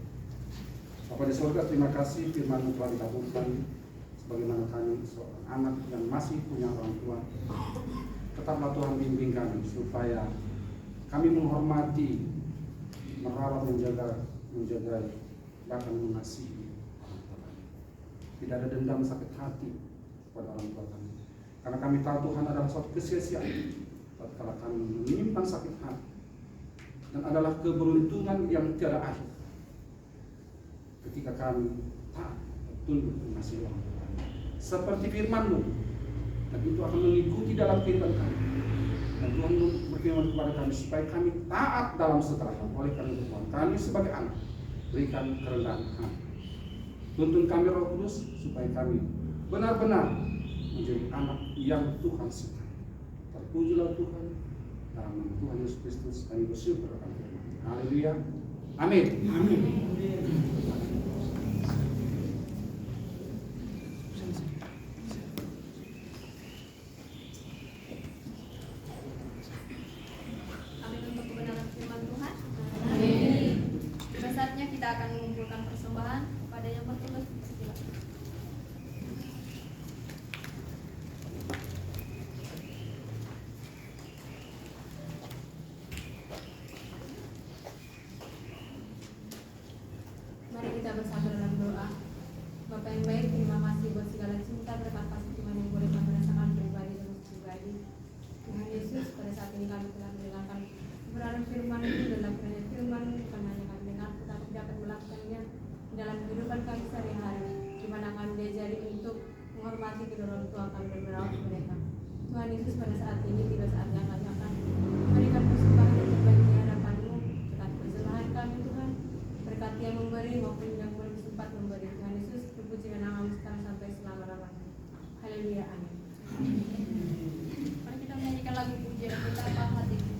Bapa di surga, terima kasih firman-Mu telah dikabulkan. Sebagaimana kami seorang anak yang masih punya orang tua, tetaplah Tuhan bimbing kami supaya kami menghormati, merawat, menjaga, bahkan mengasihi orang tua kami. Tidak ada dendam sakit hati kepada orang tua kami. Karena kami tahu Tuhan adalah suatu kesia-siaan tatkala kami menyimpan sakit hati, dan adalah keberuntungan yang tiada akhir ketika kami tak tunduk mengasihi orang tua kami. Seperti firman-Mu, dan itu akan mengikuti dalam kehidupan kami. Dan Tuhan berfirman kepada kami supaya kami taat dalam segala hal. Oleh karena itu Tuhan, kami sebagai anak berikan kerendahan hati. Tuntun kami Roh Kudus supaya kami benar-benar menjadi anak yang Tuhan sukai. Terpujilah Tuhan. Dalam nama Tuhan Yesus Kristus kami bersyukur akan firman. Haleluya. Amin. Amin. Amin untuk kebenaran firman Tuhan. Amin. Saatnya kita akan mengumpulkan persembahan kepada yang bertugas. Silakan. Mari kita bersama dalam doa. Bapa yang baik, terima kasih buat segala cinta, berkat kasih Tuhan yang boleh kami rasakan pribadi dan pribadi. Tuhan Yesus, pada saat ini kami telah mendengarkan kebenaran firman itu dalam kiranya firman bukan hanya kami dengar, tetapi dapat melakukannya di dalam kehidupan kami sehari-hari, di mana kami diajari untuk menghormati kedua orang tua kami dan merawat mereka. Tuhan Yesus, pada saat ini tiba saatnya kami akan memberikan persembahan yang terbaik di hadapan-Mu. Berkati persembahan kami Tuhan, berkati yang memberi maupun yang belum sempat memberi. Tuhan Yesus, terpuji dan nama sekarang sampai selama-lamanya. Haleluya, amin. Mari kita menyanyikan lagu pujian kita apa hatiku.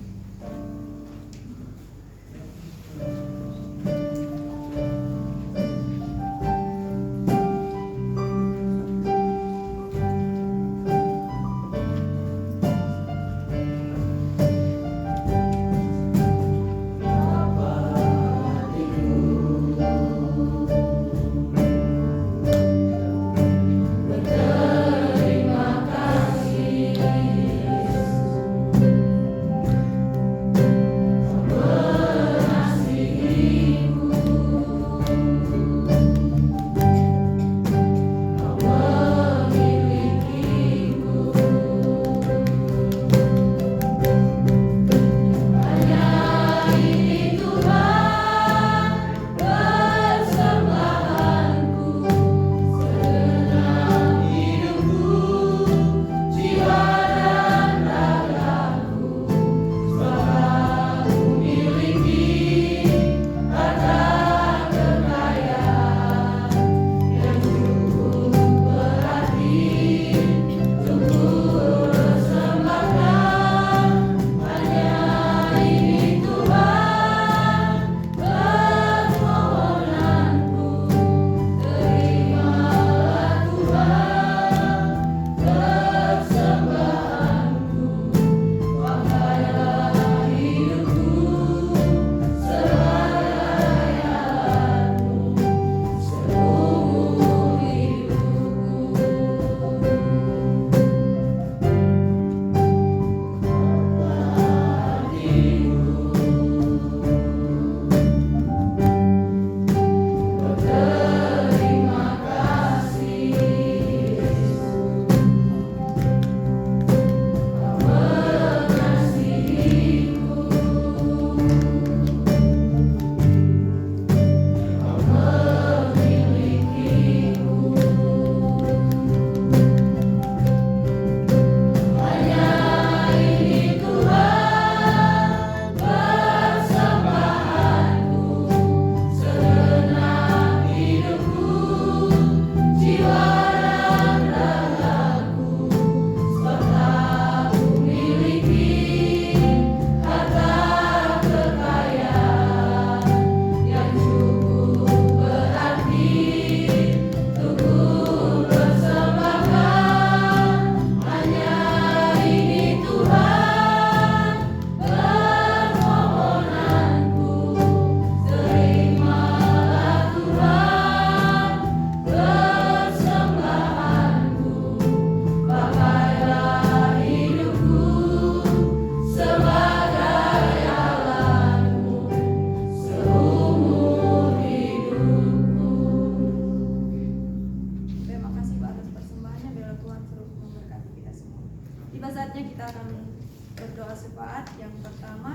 syafaat. Yang pertama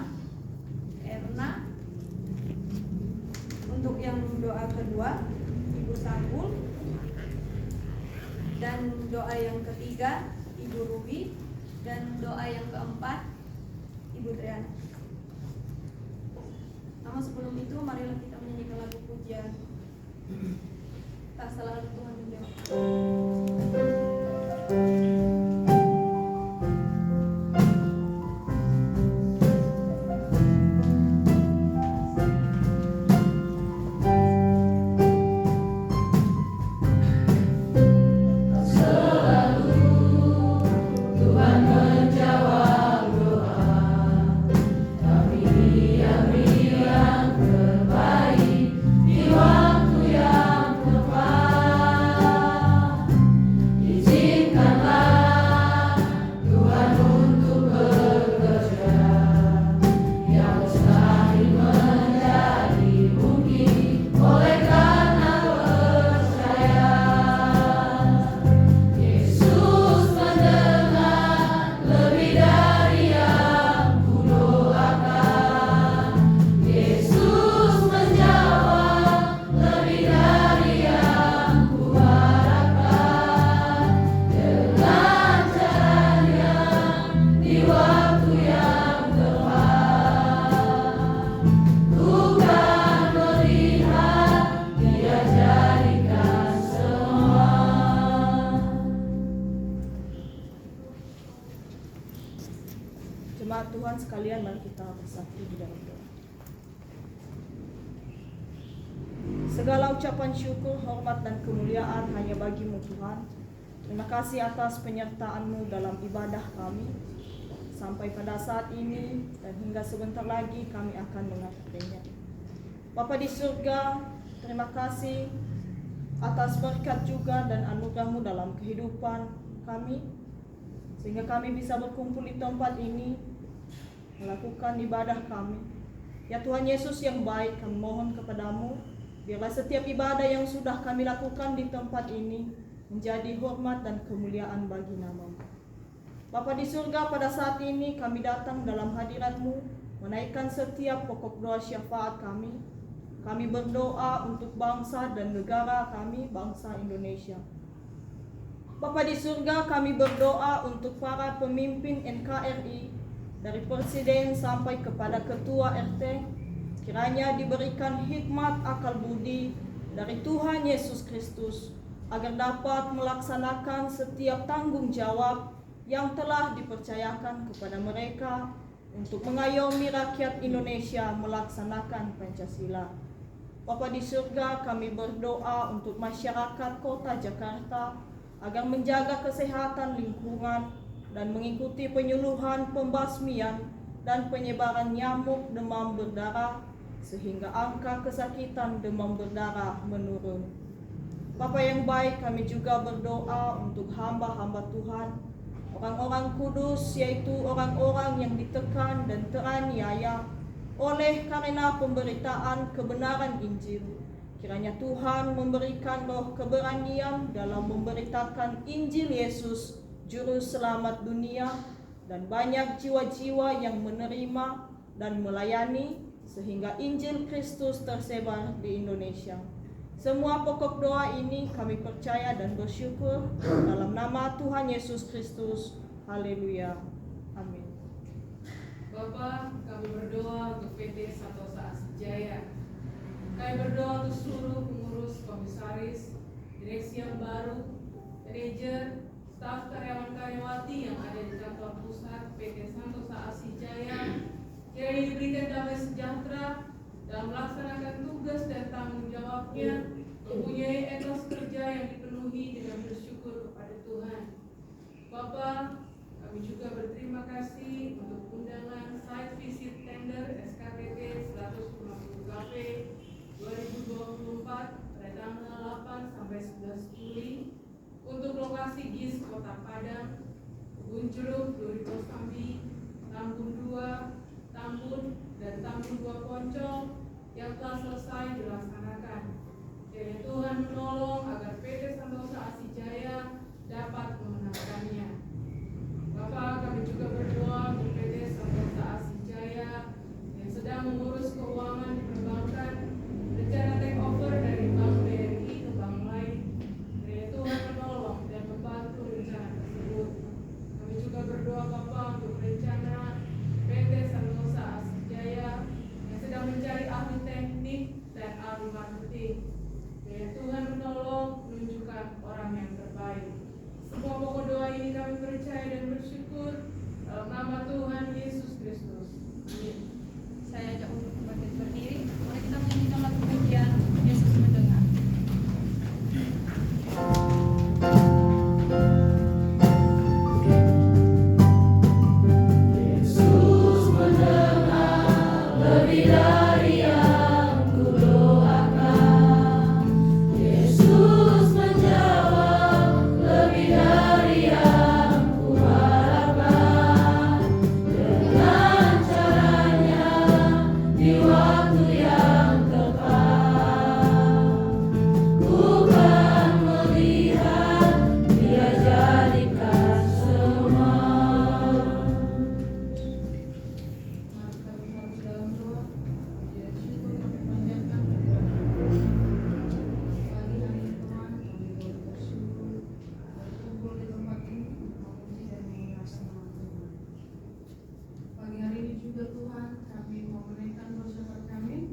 Erna. Untuk yang doa kedua Ibu Sambul. Dan doa yang ketiga Ibu Ruby. Dan doa yang keempat Ibu Triana. Namun sebelum itu marilah kita menyanyikan lagu pujian. Tak selalu Tuhan menjawab. Jemaat Tuhan sekalian, mari kita bersatu di dalam doa. Segala ucapan syukur, hormat, dan kemuliaan hanya bagi-Mu Tuhan. Terima kasih atas penyertaan-Mu dalam ibadah kami. Sampai pada saat ini dan hingga sebentar lagi kami akan mengakhirinya. Bapa di surga, terima kasih atas berkat juga dan anugerah-Mu dalam kehidupan kami, sehingga kami bisa berkumpul di tempat ini melakukan ibadah kami. Ya Tuhan Yesus yang baik, kami mohon kepadamu, biarlah setiap ibadah yang sudah kami lakukan di tempat ini menjadi hormat dan kemuliaan bagi nama-Mu. Bapa di surga, pada saat ini kami datang dalam hadirat-Mu, menaikkan setiap pokok doa syafaat kami. Kami berdoa untuk bangsa dan negara kami, bangsa Indonesia. Bapa di surga, kami berdoa untuk para pemimpin NKRI, dari presiden sampai kepada ketua RT, kiranya diberikan hikmat akal budi dari Tuhan Yesus Kristus, agar dapat melaksanakan setiap tanggung jawab yang telah dipercayakan kepada mereka untuk mengayomi rakyat Indonesia melaksanakan Pancasila. Bapa di surga, kami berdoa untuk masyarakat kota Jakarta agar menjaga kesehatan lingkungan dan mengikuti penyuluhan pembasmian dan penyebaran nyamuk demam berdarah sehingga angka kesakitan demam berdarah menurun. Bapa yang baik, kami juga berdoa untuk hamba-hamba Tuhan, orang-orang kudus, yaitu orang-orang yang ditekan dan teraniaya oleh karena pemberitaan kebenaran Injil. Kiranya Tuhan memberikan roh keberanian dalam memberitakan Injil Yesus, Juru Selamat dunia, dan banyak jiwa-jiwa yang menerima dan melayani sehingga Injil Kristus tersebar di Indonesia. Semua pokok doa ini kami percaya dan bersyukur dalam nama Tuhan Yesus Kristus. Haleluya. Amin. Bapa, kami berdoa untuk PT Santosa Asijaya. Kami berdoa untuk seluruh pengurus, komisaris, direksi yang baru, manajer, staf karyawan-karyawati yang ada di kantor pusat PT Santosa Asijaya. Kiranya diberikan damai sejahtera dalam melaksanakan tugas dan tanggung jawabnya, mempunyai etos kerja yang dipenuhi dengan bersyukur kepada Tuhan. Bapa, kami juga berterima kasih untuk undangan site visit tender SKTP 150 KP 2024 pada tanggal 8 sampai 11 Juli untuk lokasi GIS Kota Padang, Kebun Jeruk, Duri Kosambi, Tambun 2, Tambun, dan Tambun 2 Poncol yang telah selesai dilaksanakan. Kiranya Tuhan menolong agar PT Santosa Asijaya dapat memenangkannya. Bapak, kami juga berdoa untuk PT Santosa Asijaya yang sedang mengurus keuangan di perbankan, rencana take over dari Bank BRI ke bank lain. Kiranya Tuhan menolong dan membantu rencana tersebut. Kami juga berdoa Bapak untuk rencana PT percaya dan bersyukur dalam nama Tuhan Yesus Kristus. Amin. Saya ajak untuk kembali berdiri. Mari kita menyanyikan lagu pujian Yesus mendengar. Yesus mendengar lebih dari yang kudoakan. Yesus menjawab lebih dari yang kuharapkan. Dengan caranya di waktu yang tepat, ku kan melihat Dia jadikan semua. Mari kami harus dalam doa. Ya syukur kami panjatkan kepada pagi hari ini Tuhan, kami boleh bersyukur berkumpul di tempat ini memuji dan memuliakan nama Tuhan. Pagi hari ini juga Tuhan, kami mau menaikkan doa syafaat kami.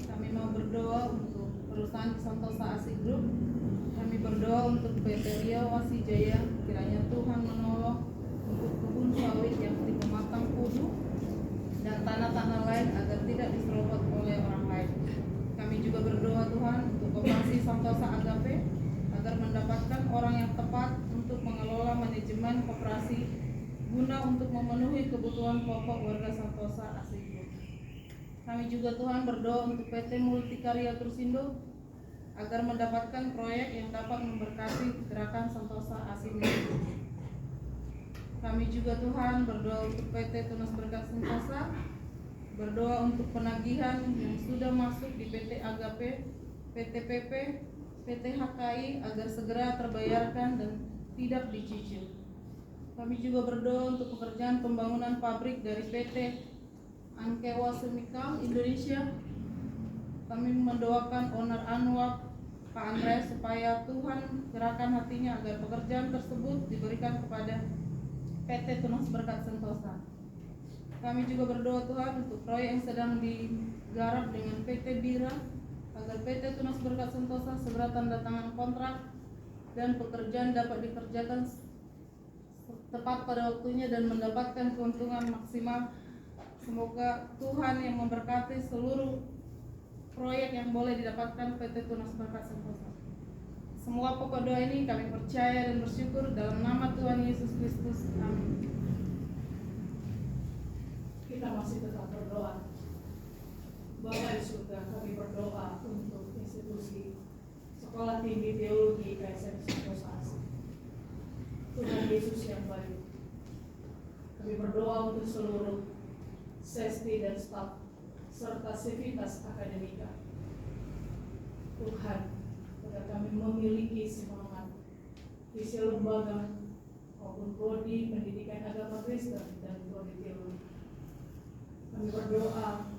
Kami mau berdoa untuk perusahaan Santosa Asih Group. Kami berdoa untuk PT Riau Asih Jaya, kiranya Tuhan menolong untuk kebun sawit yang di pematang kudu dan tanah-tanah lain agar tidak diserobot oleh orang lain. Kami juga berdoa Tuhan untuk koperasi Santosa Agape agar mendapatkan orang yang tepat untuk mengelola manajemen koperasi guna untuk memenuhi kebutuhan pokok warga Santosa Asih Group. Kami juga Tuhan berdoa untuk PT Multikarya Trusindo agar mendapatkan proyek yang dapat memberkati gerakan Santosa Asih Group. Kami juga Tuhan berdoa untuk PT Tunas Berkat Sentosa, berdoa untuk penagihan yang sudah masuk di PT Agape, PT PP, PT HKI agar segera terbayarkan dan tidak dicicil. Kami juga berdoa untuk pekerjaan pembangunan pabrik dari PT Ankewa Semikal Indonesia. Kami mendoakan owner Anwar Pak Andreas supaya Tuhan gerakan hatinya agar pekerjaan tersebut diberikan kepada PT Tunas Berkat Sentosa. Kami juga berdoa Tuhan untuk proyek yang sedang digarap dengan PT Bira agar PT Tunas Berkat Sentosa segera tanda tangan kontrak dan pekerjaan dapat dikerjakan tepat pada waktunya dan mendapatkan keuntungan maksimal. Semoga Tuhan yang memberkati seluruh proyek yang boleh didapatkan PT Tunas Berkat Sentosa. Semua pokok doa ini kami percaya dan bersyukur dalam nama Tuhan Yesus Kristus. Amin. Kita masih tetap berdoa. Bapa di surga, kami berdoa untuk institusi Sekolah Tinggi Teologi KSM Santosa Asih. Tuhan Yesus yang baik, kami berdoa untuk seluruh sesti dan staf serta sivitas akademika. Tuhan, agar kami memiliki semangat visi lembaga maupun prodi pendidikan agama Kristen dan prodi teologi. Kami berdoa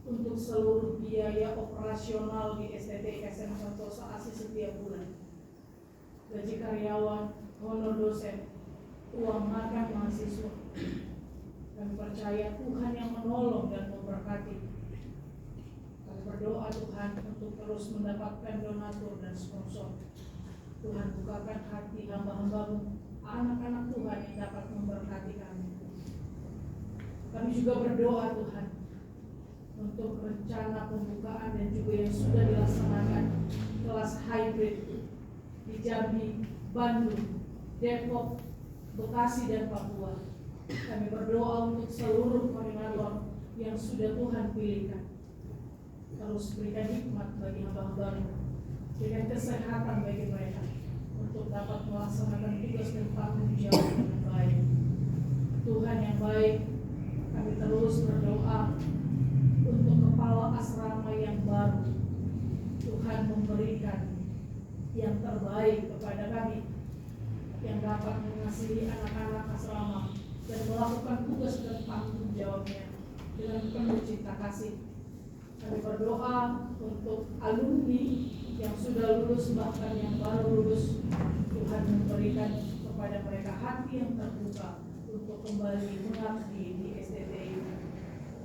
untuk seluruh biaya operasional di STT KSM Santosa Asih setiap bulan, gaji karyawan, honor dosen, uang makan mahasiswa. Kami percaya Tuhan yang menolong dan memberkati. Kami berdoa Tuhan untuk terus mendapatkan donatur dan sponsor. Tuhan bukakan hati hamba-hambamu, anak-anak Tuhan yang dapat memberkati kami. Kami juga berdoa Tuhan untuk rencana pembukaan dan juga yang sudah dilaksanakan kelas hybrid di Jambi, Bandung, Depok, Bekasi dan Papua. Kami berdoa untuk seluruh koordinator yang sudah Tuhan pilihkan. Terus berikan hikmat bagi hamba-hambamu, berikan kesehatan bagi mereka untuk dapat melaksanakan tugas dan tanggung jawab dengan baik. Tuhan yang baik, kami terus berdoa untuk kepala asrama yang baru. Tuhan memberikan yang terbaik kepada kami, yang dapat mengasihi anak-anak asrama dan melakukan tugas dan tanggung jawabnya dengan penuh cinta kasih. Kami berdoa untuk alumni yang sudah lulus bahkan yang baru lulus, Tuhan memberikan kepada mereka hati yang terbuka untuk kembali mengabdi di STTI.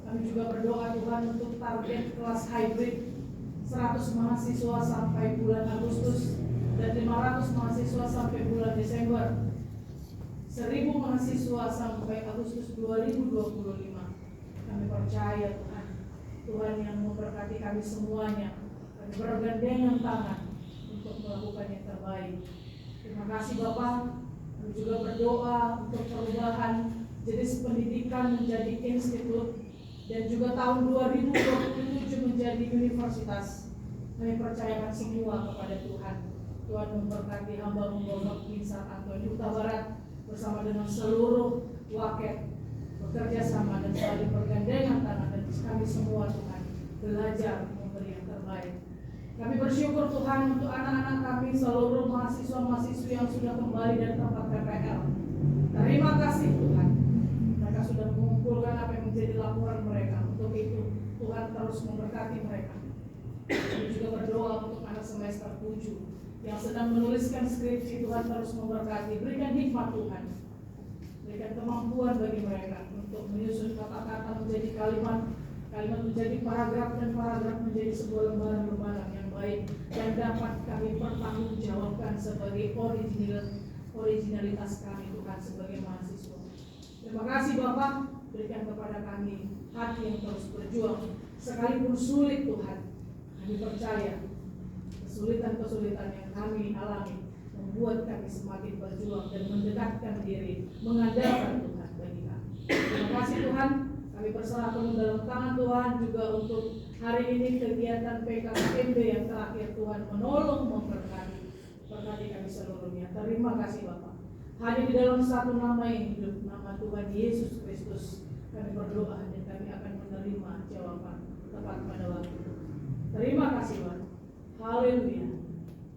Kami juga berdoa Tuhan untuk target kelas hybrid 100 mahasiswa sampai bulan Agustus dan 500 mahasiswa sampai bulan Desember, 1000 mahasiswa sampai Agustus 2025. Kami percaya Tuhan yang memberkati kami semuanya. Kami bergandengan tangan untuk melakukan yang terbaik. Terima kasih Bapak. Kami juga berdoa untuk perubahan jenis pendidikan menjadi institut dan juga tahun 2027 menjadi universitas. Kami percayakan semua kepada Tuhan. Tuhan memberkati hamba-Mu Bapak Binsar Antoni Huta Barat bersama dengan seluruh waket bekerja sama dan saling bergandengan tangan, dan kami semua Tuhan belajar memberi yang terbaik. Kami bersyukur Tuhan untuk anak-anak kami, seluruh mahasiswa-mahasiswi yang sudah kembali dari tempat PPL. Terima kasih Tuhan. Mereka sudah mengumpulkan apa yang menjadi laporan mereka. Untuk itu Tuhan terus memberkati mereka. Kami juga berdoa untuk anak semester 7 yang sedang menuliskan skripsi. Tuhan terus memberkati. Berikan hikmat Tuhan. Berikan kemampuan bagi mereka untuk menyusun kata-kata menjadi kalimat menjadi paragraf, dan paragraf menjadi sebuah lembaran-lembaran yang baik yang dapat kami pertanggungjawabkan sebagai originalitas kami Tuhan sebagai mahasiswa. Terima kasih Bapak, berikan kepada kami hati yang terus berjuang sekalipun sulit Tuhan. Kami percaya kesulitan-kesulitan yang kami alami membuat kami semakin berjuang dan mendekatkan diri, mengandalkan Tuhan bagi kami. Terima kasih Tuhan. Kami berserahkan dalam tangan Tuhan juga untuk hari ini kegiatan PKKMB yang terakhir. Tuhan menolong, memberkati kami seluruhnya. Terima kasih Bapak. Hanya di dalam satu nama yang hidup, nama Tuhan Yesus Kristus, kami berdoa dan kami akan menerima jawaban tepat pada waktu. Terima kasih Tuhan. Haleluya.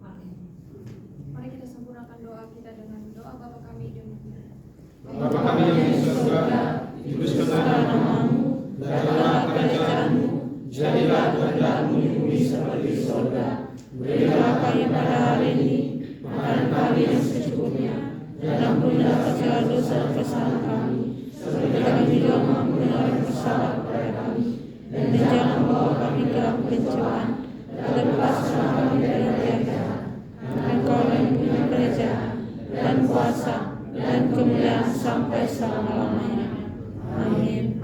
Amin. Mari kita sempurnakan doa kita dengan doa Bapa kami di surga. Bapa kami yang di surga, dikuduskanlah namamu, datanglah kerajaanmu, jadilah kehendak-Mu di bumi seperti di surga. Berilah kami pada hari ini makanan kami yang secukupnya, dan ampunilah dosa dan kesalahan kami, seperti kami juga mengampuni orang yang bersalah kepada kami, dan jangan membawa kami ke dalam pencobaan, dan lepaskanlah kami dari yang jahat. Engkau yang punya kerajaan dan kuasa dan kemuliaan sampai selama-lamanya. Amin.